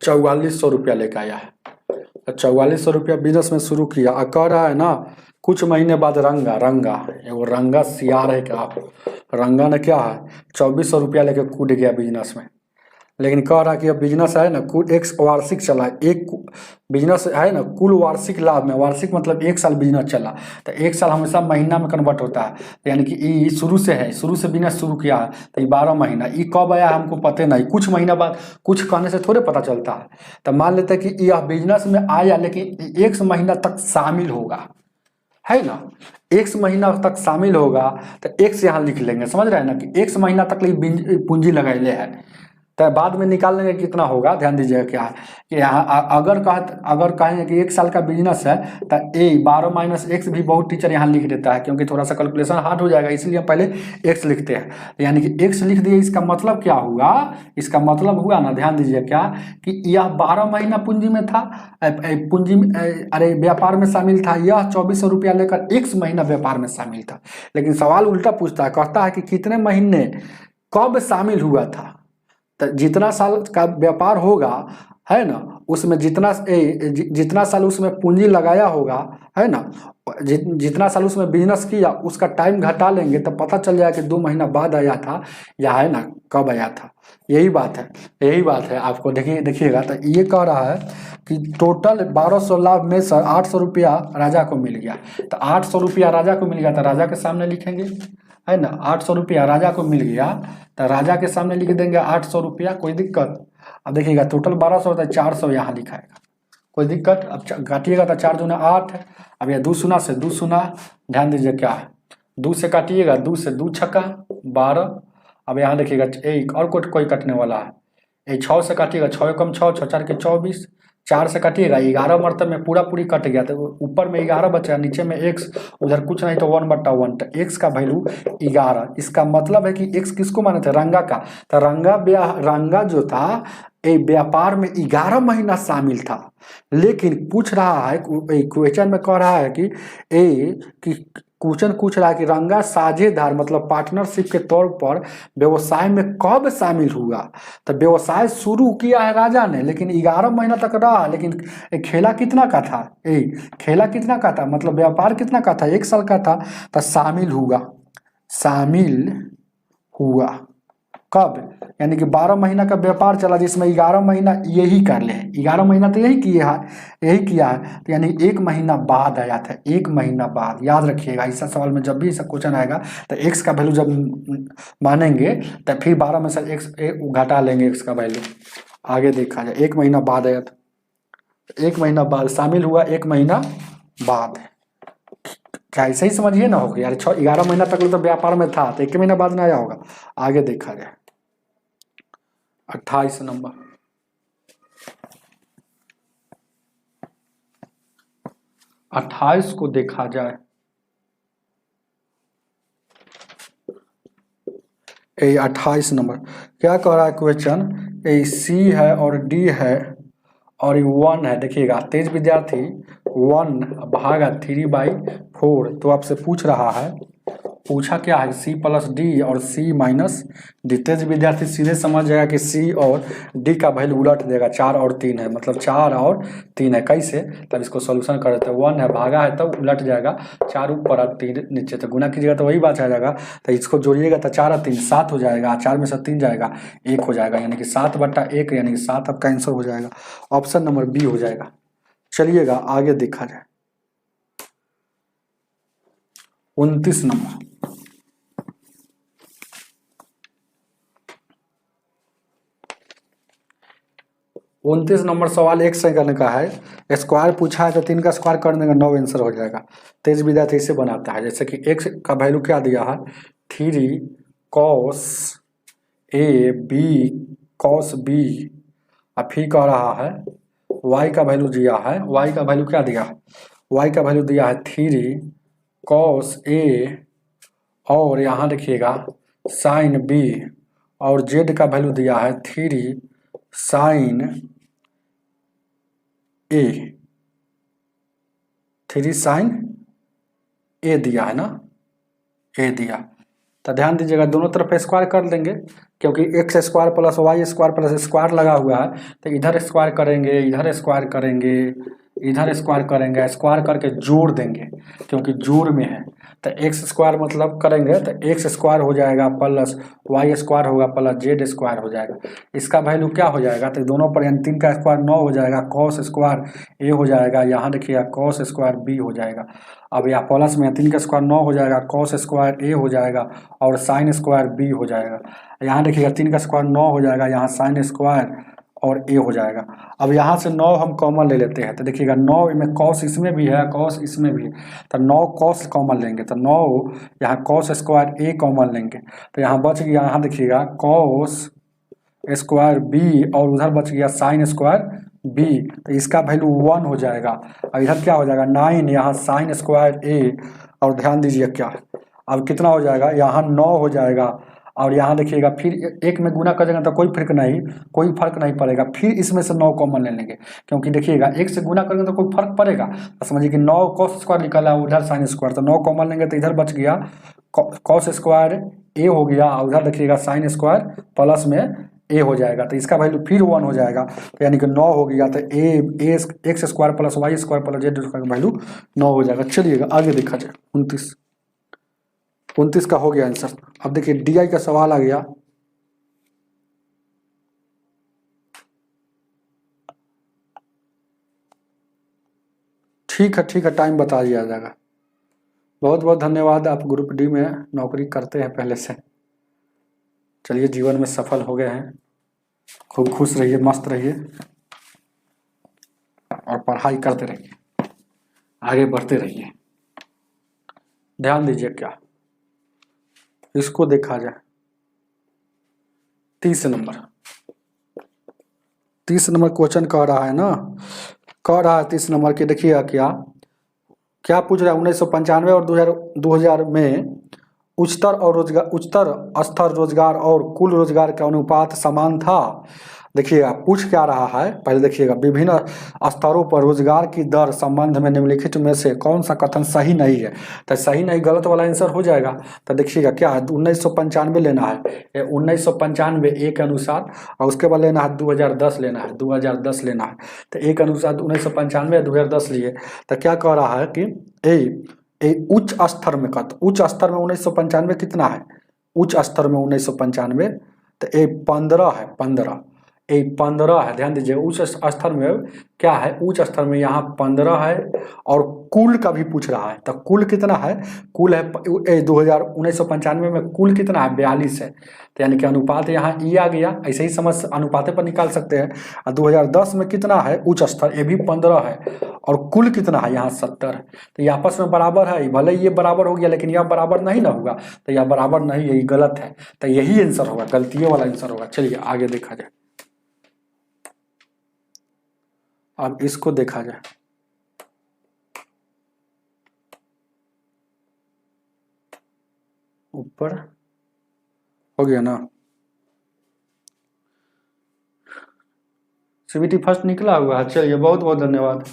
4400 रुपया लेकर आया है, 4400 रुपया बिजनेस में शुरू किया और कह रहा है ना कुछ महीने बाद वो रंगा सियार है क्या, रंगा ने क्या है 2400 रुपया लेकर कूद गया बिजनेस में। लेकिन कह रहा है कि अब बिजनेस है ना कुल एक वार्षिक चला, एक बिजनेस है ना कुल वार्षिक लाभ में, वार्षिक मतलब 1 साल बिजनेस चला, तो 1 साल हमेशा महीना में कन्वर्ट होता है। यानी कि ये शुरू से बिजनेस शुरू किया है, तो ये 12 महीना, ये कब आया हमको पता नहीं, कुछ महीना बाद, कुछ कहने से थोड़े पता चलता है। तो मान लेते हैं कि यह बिजनेस में आया लेकिन 1 महीना तक शामिल होगा, है ना, एक्स महीना तक शामिल होगा तो एक्स यहाँ लिख लेंगे, समझ रहे हैं ना कि एक्स महीना तक पूंजी लगाइले है, तो बाद में निकाल लेंगे कितना होगा। ध्यान दीजिएगा क्या है कि यहाँ अगर कहें कि 1 साल का बिजनेस है तो ए 12 माइनस एक्स भी बहुत टीचर यहाँ लिख देता है, क्योंकि थोड़ा सा कैलकुलेशन हार्ड हो जाएगा, इसलिए हम पहले एक्स लिखते हैं। यानी कि एक्स लिख दिए, इसका मतलब क्या हुआ, इसका मतलब हुआ ना, ध्यान दीजिए क्या कि यह 12 महीना पूंजी में था, पूंजी में अरे व्यापार में शामिल था, यह 2400 रुपया लेकर एक्स महीना व्यापार में शामिल था। लेकिन सवाल उल्टा पूछता है, कहता है कि कितने महीने कब शामिल हुआ था, तो जितना साल का व्यापार होगा, है ना, उसमें जितना साल उसमें पूंजी लगाया होगा, है ना, जितना साल उसमें बिजनेस किया उसका टाइम घटा लेंगे तो पता चल जाएगा कि 2 महीना बाद आया था या है ना कब आया था। यही बात है, यही बात है। आपको देखिएगा तो ये कह रहा है कि टोटल 1200 लाभ में से 800 रुपया राजा को मिल गया, तो 800 रुपया राजा को मिल गया तो राजा के सामने लिखेंगे, है ना, 800 रुपया राजा को मिल गया तो राजा के सामने लिख देंगे 800 रुपया, कोई दिक्कत। अब देखिएगा टोटल 1200 होता है, 400 यहाँ लिखाएगा, कोई दिक्कत। अब काटिएगा तो 4 दूना 8 है, अब यह 2 शून्य से 2 शून्य, ध्यान दीजिए क्या है, 2 से काटिएगा, 2 से 2 छक्का 12। अब यहाँ देखिएगा एक और कोई कटने वाला है, 6 से काटिएगा, 6 कम 6, 6 4 के 24, 4 से काटिएगा 11 मरतब में पूरी कट गया, तो ऊपर में 11 बचा, नीचे में एक्स, उधर कुछ नहीं तो 1/1, तो एक्स का वैल्यू 11। इसका मतलब है कि एक्स किसको माने थे, रंगा का, तो रंगा जो था ए व्यापार में 11 महीना शामिल था। लेकिन पूछ रहा है क्वेश्चन में, कह रहा है कि क्वेश्चन पूछ रहा है कि रंगा साझेदार मतलब पार्टनरशिप के तौर पर व्यवसाय में कब शामिल हुआ। तो व्यवसाय शुरू किया है राजा ने, लेकिन 11 महीना तक रहा, लेकिन खेला कितना का था, खेला कितना का था, मतलब व्यापार कितना का था, 1 साल का था। तो शामिल हुआ कब, यानी कि 12 महीना का व्यापार चला जिसमें 11 महीना यही कर ले, 11 महीना तो यही किया है, तो यानी 1 महीना बाद आया था, 1 महीना बाद। याद रखिएगा ऐसा सवाल में जब भी ऐसा क्वेश्चन आएगा तो एक्स का वैल्यू जब मानेंगे तो फिर 12 में से एक्स घटा लेंगे एक्स का वैल्यू। आगे देखा जाए, 1 महीना बाद आया था, 1 महीना बाद शामिल हुआ, 1 महीना बाद, क्या ऐसे ही समझिए ना होगा यार, 11 महीना तक तो व्यापार में था तो 1 महीना बाद में आया होगा। आगे देखा जाए 28 नंबर, 28 को देखा जाए, 28 नंबर क्या कह रहा है क्वेश्चन, सी है और डी है और 1 है। देखिएगा तेज विद्यार्थी 1 भागा 3/4, तो आपसे पूछा क्या है, सी प्लस डी और सी माइनस डी। तेज विद्यार्थी सीधे समझ जाएगा कि सी और डी का वैल्यू उलट देगा, 4 और 3 है, मतलब 4 और 3 है। कैसे, तब इसको सॉल्यूशन कर देते हैं, 1 है भागा है तब उलट जाएगा, 4 ऊपर और 3 नीचे, तो गुना कीजिएगा तो वही बात आ जाएगा। तो इसको जोड़िएगा तो 4 और 3 7 हो जाएगा, 4 में से 3 जाएगा 1 हो जाएगा, यानी कि 7/1, यानी कि 7 आपका आंसर हो जाएगा, ऑप्शन नंबर बी हो जाएगा। चलिएगा आगे देखा जाए 29 नंबर, 29 नंबर सवाल 1 से करने का है, स्क्वायर पूछा है तो 3 का स्क्वायर करने का 9 आंसर हो जाएगा। तेज विद्यार्थी इसे बनाता है, जैसे कि x का वैल्यू क्या दिया है, 3 cos a b cos b, अब फिर कह रहा है y का वैल्यू दिया है, y का वैल्यू क्या दिया है, y का वैल्यू दिया है 3 cos a, और यहाँ देखिएगा sin b, और z का वैल्यू दिया है 3 sin a, 3 sin a दिया है ना, a दिया। तो ध्यान दीजिएगा दोनों तरफ स्क्वायर कर देंगे, क्योंकि X square plus Y square plus square लगा हुआ है, तो इधर स्क्वायर करेंगे, इधर स्क्वायर करेंगे, इधर स्क्वायर करेंगे, स्क्वायर करके जोड़ देंगे, क्योंकि जोड़ में है। तो एक्स स्क्वायर मतलब करेंगे तो एक्स स्क्वायर हो जाएगा प्लस वाई स्क्वायर होगा प्लस जेड स्क्वायर हो जाएगा। इसका वैल्यू क्या हो जाएगा, तो दोनों पर यानी 3 का स्क्वायर 9 हो जाएगा, कॉस स्क्वायर ए हो जाएगा, यहाँ देखिएगा कॉस स्क्वायर बी हो जाएगा। अब यहाँ प्लस में 3 का स्क्वायर 9 हो जाएगा, कॉस स्क्वायर ए हो जाएगा और साइन स्क्वायर बी हो जाएगा। यहाँ देखिएगा 3 का स्क्वायर 9 हो जाएगा, यहाँ साइन स्क्वायर और ए हो जाएगा। अब यहाँ से 9 हम कॉमन ले लेते हैं, तो देखिएगा 9 में कॉस इसमें भी है, कॉस इसमें भी है, तो 9 कॉस कॉमन लेंगे, तो 9 यहाँ कॉस स्क्वायर ए कॉमन लेंगे, तो यहाँ बच गया, यहाँ देखिएगा कॉस स्क्वायर बी और उधर बच गया साइन स्क्वायर बी, तो इसका वैल्यू 1 हो जाएगा। और इधर क्या हो जाएगा 9, यहाँ साइन स्क्वायर ए, और ध्यान दीजिए क्या अब कितना हो जाएगा, यहाँ 9 हो जाएगा। और यहाँ देखिएगा फिर एक में गुना करेंगे तो कोई फर्क नहीं पड़ेगा, फिर इसमें से 9 कॉमन ले लेंगे, क्योंकि देखिएगा एक से गुना करेंगे तो कोई फर्क पड़ेगा, तो समझिए कि 9 कॉस स्क्वायर निकला उधर साइन स्क्वायर, तो 9 कॉमन लेंगे तो इधर बच गया कॉस स्क्वायर ए हो गया, और उधर देखिएगा साइन स्क्वायर प्लस में ए हो जाएगा, तो इसका वैल्यू फिर 1 हो जाएगा, तो यानी कि 9 हो गया, तो A X square plus Y square plus Z square का वैल्यू 9 हो जाएगा। चलिएगा आगे देखा जाए, 29 का हो गया आंसर। अब देखिए डी आई का सवाल आ गया, ठीक है टाइम बता दिया जाएगा। बहुत बहुत धन्यवाद, आप ग्रुप डी में नौकरी करते हैं पहले से। चलिए जीवन में सफल हो गए हैं, खूब खुश रहिए, मस्त रहिए और पढ़ाई करते रहिए, आगे बढ़ते रहिए। ध्यान दीजिए क्या इसको देखा जाए, 30 नंबर क्वेश्चन कह रहा है ना, कह रहा है 30 नंबर के, देखिएगा क्या पूछ रहा है। 1995 और 2000 में उच्चतर स्तर रोजगार और कुल रोजगार का अनुपात समान था। देखिएगा पूछ क्या रहा है, पहले देखिएगा विभिन्न स्तरों पर रोजगार की दर संबंध में निम्नलिखित में से कौन सा कथन सही नहीं है, तो सही नहीं गलत वाला आंसर हो जाएगा। तो देखिएगा क्या है, 1995 लेना है, 1995 ए के अनुसार, और उसके बाद लेना है 2010 लेना है, 2010 लेना है, तो ए के अनुसार 1995 2010 लिए, तो क्या कह रहा है कि उच्च स्तर में उच्च स्तर में 1995 कितना है, उच्च स्तर में 1995 तो 15 है, 15 है। ध्यान दीजिए उच्च स्तर में क्या है, उच्च स्तर में यहाँ 15 है, और कुल का भी पूछ रहा है, तो कुल कितना है, कुल है 1995 में कुल कितना है 42 है, तो यानी कि अनुपात यहाँ ई आ गया, ऐसे ही समझ अनुपाते पर निकाल सकते हैं। और 2010 में कितना है उच्च स्तर, ये भी 15 है, और कुल कितना है यहाँ 70 है, तो ये आपस में बराबर है, भले ये बराबर हो गया लेकिन यह बराबर नहीं ना होगा, तो यह बराबर नहीं, यही गलत है, तो यही आंसर होगा, गलतियों वाला आंसर होगा। चलिए आगे देखा जाए, अब इसको देखा जाए, ऊपर हो गया ना, सीबीटी फर्स्ट निकला हुआ है। चलिए बहुत बहुत धन्यवाद।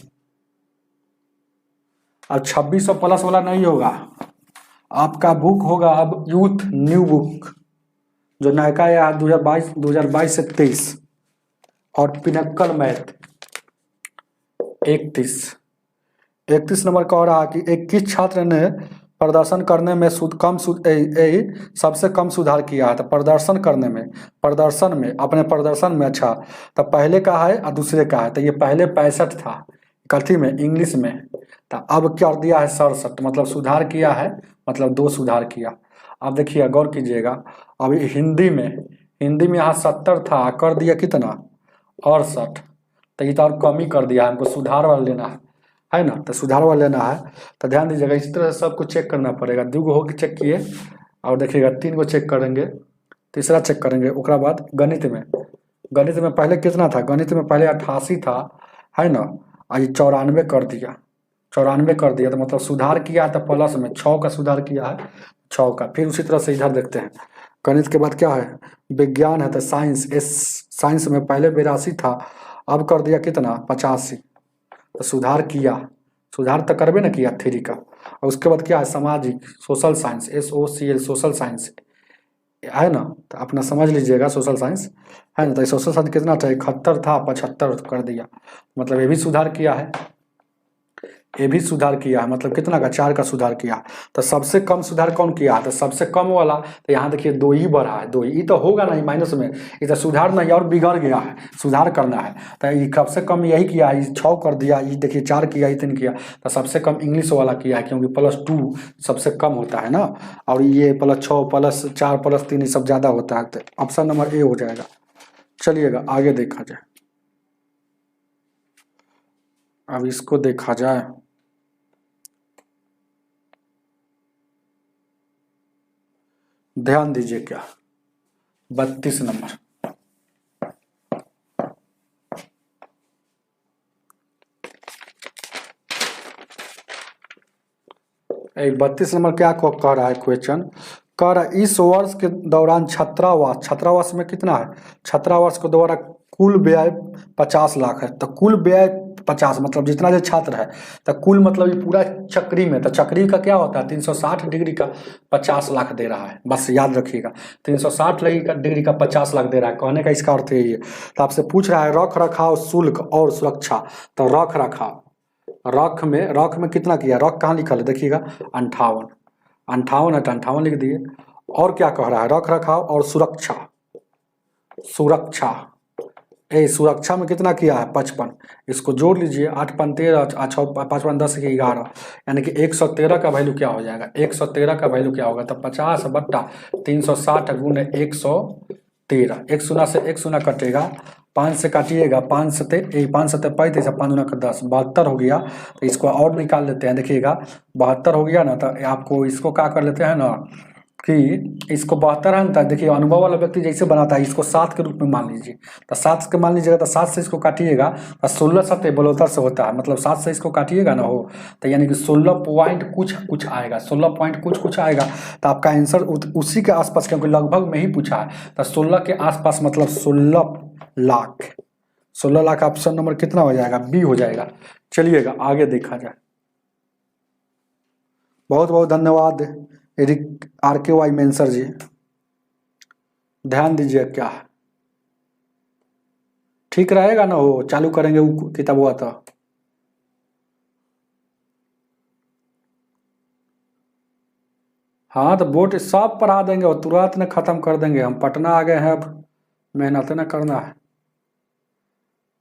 अब 2600 प्लस वाला नहीं होगा, आपका बुक होगा अब यूथ न्यू बुक जो नयका आया 2022 से 23, और पिनक्कल मैथ 31 नंबर कह रहा कि 21 छात्र ने प्रदर्शन करने में सबसे कम सुधार किया है, तो प्रदर्शन में अपने प्रदर्शन में, अच्छा तो पहले का है और दूसरे का है, तो ये पहले 65 था कथी में, इंग्लिश में, तो अब क्या दिया है 67, मतलब सुधार किया है, मतलब 2 सुधार किया। अब देखिए गौर कीजिएगा, अभी हिंदी में यहाँ 70 था, कर दिया कितना 68, तो ये तो और कम ही कर दिया, हमको सुधार वाला लेना है ना, तो सुधार वाला लेना है, तो ध्यान दीजिएगा इसी तरह से सबको चेक करना पड़ेगा। 2 गो होकर चेक किए, और देखिएगा 3 गो चेक करेंगे, तीसरा चेक करेंगे, उसके बाद गणित में पहले कितना था, गणित में पहले 88 था, है ना, आज 94 कर दिया, 94 कर दिया, तो मतलब सुधार किया है, तो प्लस में 6 का सुधार किया है, 6 का। फिर उसी तरह से इधर देखते हैं, गणित के बाद क्या है, विज्ञान है, तो साइंस में पहले 82 था, अब कर दिया कितना 85, तो सुधार तो करबे ना किया 3 का। और उसके बाद क्या है, सामाजिक social science, SOCL social science है ना, तो अपना समझ लीजिएगा सोशल साइंस है ना, तो सोशल साइंस कितना था 71 था, 75 कर दिया, मतलब ये भी सुधार किया है, मतलब कितना का 4 का सुधार किया। तो सबसे कम सुधार कौन किया, तो सबसे कम वाला, तो यहाँ देखिए 2 ही बढ़ा है, 2 ही तो होगा नहीं माइनस में, ये तो सुधार नहीं और बिगड़ गया है, सुधार करना है, तो ये सबसे कम यही किया है, 6 कर दिया, ये देखिए 4 किया, 3 किया, तो सबसे कम इंग्लिश वाला किया है, क्योंकि +2 सबसे कम होता है ना, और ये +6 +4 +3 ये सब ज़्यादा होता है, तो ऑप्शन नंबर ए हो जाएगा। चलिएगा आगे देखा जाए, अब इसको देखा जाए। ध्यान दीजिए क्या 32 नंबर, एक 32 नंबर क्या कह रहा है क्वेश्चन, कह रहा है इस वर्ष के दौरान छात्रावास में कितना है, छात्रावास के द्वारा कुल व्यय 50 लाख है। तो कुल व्यय 50 मतलब जितना जो छात्र है, तो कुल मतलब ये पूरा चक्री में, तो चक्री का क्या होता है 360 डिग्री का 50 लाख दे रहा है, बस याद रखिएगा 360 डिग्री का 50 लाख दे रहा है। कहने का इसका अर्थ यही है। तो आपसे पूछ रहा है रख रखाव शुल्क और सुरक्षा, तो रख रखाव, रख में कितना किया, रख कहाँ लिखा है देखिएगा 58, 58 है तो 58 लिख दिए। और क्या कह रहा है रख रखाव और सुरक्षा, सुरक्षा सुरक्षा में कितना किया है 55, इसको जोड़ लीजिए 8 5 13 6 5 5 10 11, यानी कि 113 का वैल्यू क्या हो जाएगा, 113 का वैल्यू क्या होगा, तो 50 बट्टा 360 गुने 113, एक शून्य से एक शून्य कटेगा, 5 से काटिएगा, 5 सते 35 5 दूना का 10 72 हो गया। तो इसको और निकाल लेते हैं, देखिएगा 72 हो गया ना, तो आपको इसको क्या कर लेते हैं ना कि इसको 72 है ना, देखिए अनुभव वाला व्यक्ति जैसे बनाता है इसको 7 के रूप में मान लीजिए, तो 7 के मान लीजिएगा, तो 7 से इसको काटिएगा तो 16 7 72 से होता है, मतलब 7 से इसको काटिएगा ना हो, तो यानी कि 16 पॉइंट कुछ आएगा, 16 पॉइंट कुछ आएगा। तो आपका आंसर उसी के आसपास, क्योंकि लगभग में ही पूछा है, तो 16 के आसपास मतलब 16 लाख, 16 लाख ऑप्शन नंबर कितना हो जाएगा, बी हो जाएगा। चलिएगा आगे देखा जाए। बहुत बहुत धन्यवाद RKY मेंसर जी, ध्यान दीजिए क्या है, ठीक रहेगा ना, वो चालू करेंगे वो किताब हुआ था। हाँ तो बोर्ड सब पढ़ा देंगे और तुरंत न खत्म कर देंगे, हम पटना आ गए हैं, अब मेहनत न करना है,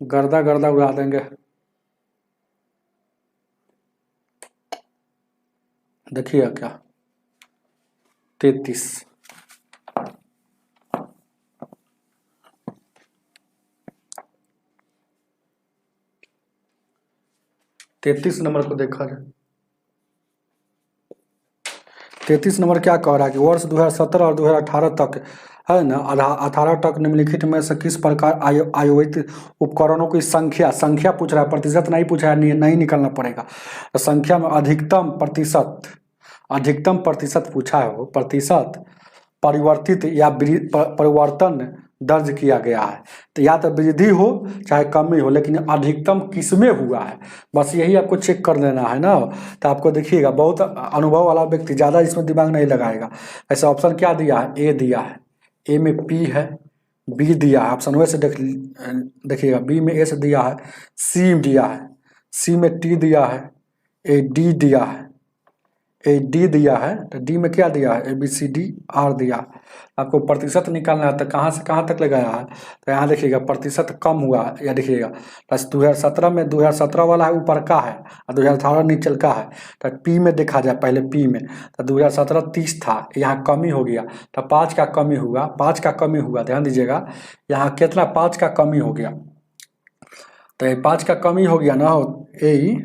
गर्दा गर्दा उड़ा देंगे। देखिए क्या 33, 33 नंबर को देखा जाए। 33 नंबर क्या कह रहा है कि वर्ष 2017 और 2018 तक है ना, 18 तक निम्नलिखित में से किस प्रकार आयोजित उपकरणों की संख्या पूछ रहा है, प्रतिशत नहीं पूछा है, नहीं निकलना पड़ेगा। तो संख्या में अधिकतम प्रतिशत पूछा है, वो प्रतिशत परिवर्तित या परिवर्तन दर्ज किया गया है, तो या तो वृद्धि हो चाहे कमी हो, लेकिन अधिकतम किसमें हुआ है, बस यही आपको चेक कर लेना है ना। तो आपको देखिएगा बहुत अनुभव वाला व्यक्ति ज़्यादा इसमें दिमाग नहीं लगाएगा। ऐसा ऑप्शन क्या दिया है, ए दिया है, ए में पी है, बी दिया है, ऑप्शन वे से देखिएगा, बी में ए से दिया है, सी दिया है, सी में टी दिया है, ए डी दिया है, ए डी दिया है, तो डी में क्या दिया है, ABCD दिया। आपको प्रतिशत निकालना है, तो कहाँ से कहाँ तक लगाया है, तो यहाँ देखिएगा प्रतिशत कम हुआ है, या देखिएगा बस 2017 में 2017 वाला है ऊपर का है और 2018 नीचल का है। तो पी में देखा जाए, पहले पी में तो 2017 30 था, यहाँ कमी हो गया, तो 5 का कमी हुआ, 5 का कमी हुआ, ध्यान दीजिएगा यहाँ कितना 5 का कमी हो गया, तो ये 5 का कमी हो गया ना, यही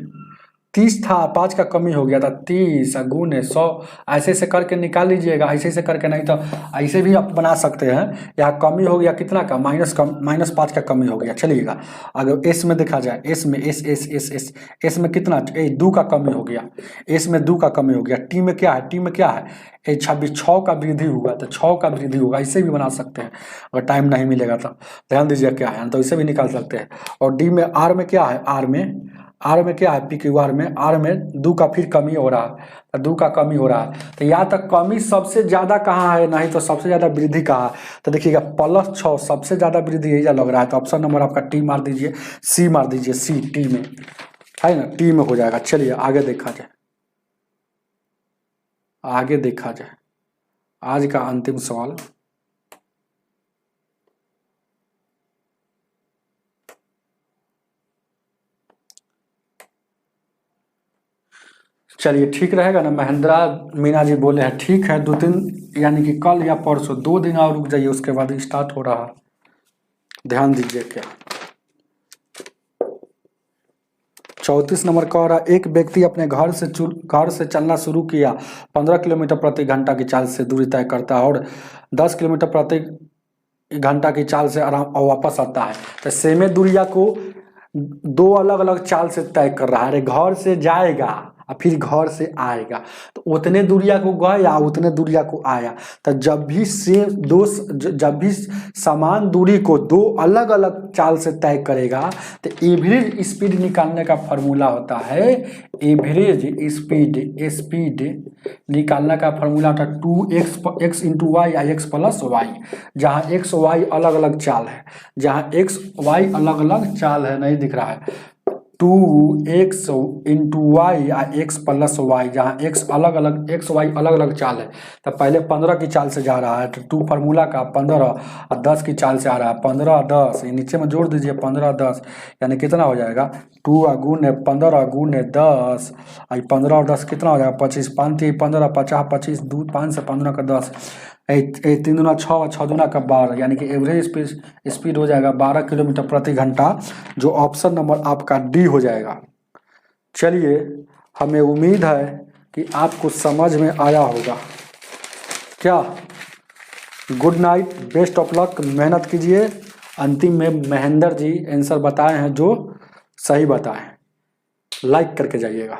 30 था, 5 का कमी हो गया था, 30 गुने 100 ऐसे से करके निकाल लीजिएगा, ऐसे से करके, नहीं तो ऐसे भी आप बना सकते हैं। यहाँ कमी हो गया कितना का, -5 का कमी हो गया। चलिएगा अगर एस में देखा जाए, एस में एस में कितना 2 का कमी हो गया, एस में 2 का कमी हो गया। टी में क्या है, टी में क्या है 26 6 का वृद्धि हुआ, तो 6 का वृद्धि होगा, इसे भी बना सकते हैं अगर टाइम नहीं मिलेगा तो। ध्यान दीजिए क्या है, तो इसे भी निकाल सकते हैं। और डी में आर में क्या है, आर में क्या है, PQR में आर में 2 का फिर कमी हो रहा है, 2 का कमी हो रहा है। तो या तक कमी सबसे ज़्यादा कहाँ है, नहीं तो सबसे ज़्यादा वृद्धि कहाँ है, तो देखिएगा +6 सबसे ज़्यादा वृद्धि यही लग रहा है। तो ऑप्शन नंबर आपका टी मार दीजिए, सी मार दीजिए, सी टी में है ना, टी में हो जाएगा। चलिए आगे देखा जाए, आज का अंतिम सवाल। चलिए ठीक रहेगा ना, महेंद्रा मीना जी बोले हैं ठीक है, 2 दिन यानी कि कल या परसों 2 दिन और रुक जाइए, उसके बाद स्टार्ट हो रहा है। ध्यान दीजिए क्या 34 नंबर कह रहा है, एक व्यक्ति अपने घर से चलना शुरू किया, 15 किलोमीटर प्रति घंटा की चाल से दूरी तय करता है और 10 किलोमीटर प्रति घंटा की चाल से आराम और वापस आता है। तो सेमे दूरिया को दो अलग अलग चाल से तय कर रहा है। घर से जाएगा और फिर घर से आएगा, तो उतने दूरिया को गया उतने दूरिया को आया। तो जब भी समान दूरी को दो अलग अलग चाल से तय करेगा तो एवरेज स्पीड निकालने का फॉर्मूला होता है। एवरेज स्पीड निकालने का फॉर्मूला होता है 2x इंटू वाई या x प्लस वाई, जहाँ x y अलग अलग चाल है, जहाँ x y अलग अलग चाल है, नहीं दिख रहा है, 2x इंटू वाई या x प्लस वाई, जहाँ x y अलग अलग चाल है। तो पहले 15 की चाल से जा रहा है, तो 2 फार्मूला का 15 और 10 की चाल से आ रहा है, 15 10, ये नीचे में जोड़ दीजिए 15 10, यानी कितना हो जाएगा 2 गुने 15 गुने 10, 15 और 10 कितना हो जाएगा 25, 5 3 15 50 25 2 5 से 15 का 10, 3 दूना 6 6 दूना का 12, यानी कि एवरेज स्पीड हो जाएगा 12 किलोमीटर प्रति घंटा, जो ऑप्शन नंबर आपका डी हो जाएगा। चलिए, हमें उम्मीद है कि आपको समझ में आया होगा। क्या? Good night, best of luck, मेहनत कीजिए। अंतिम में महेंद्र जी आंसर बताए हैं जो सही बताए, लाइक करके जाइएगा।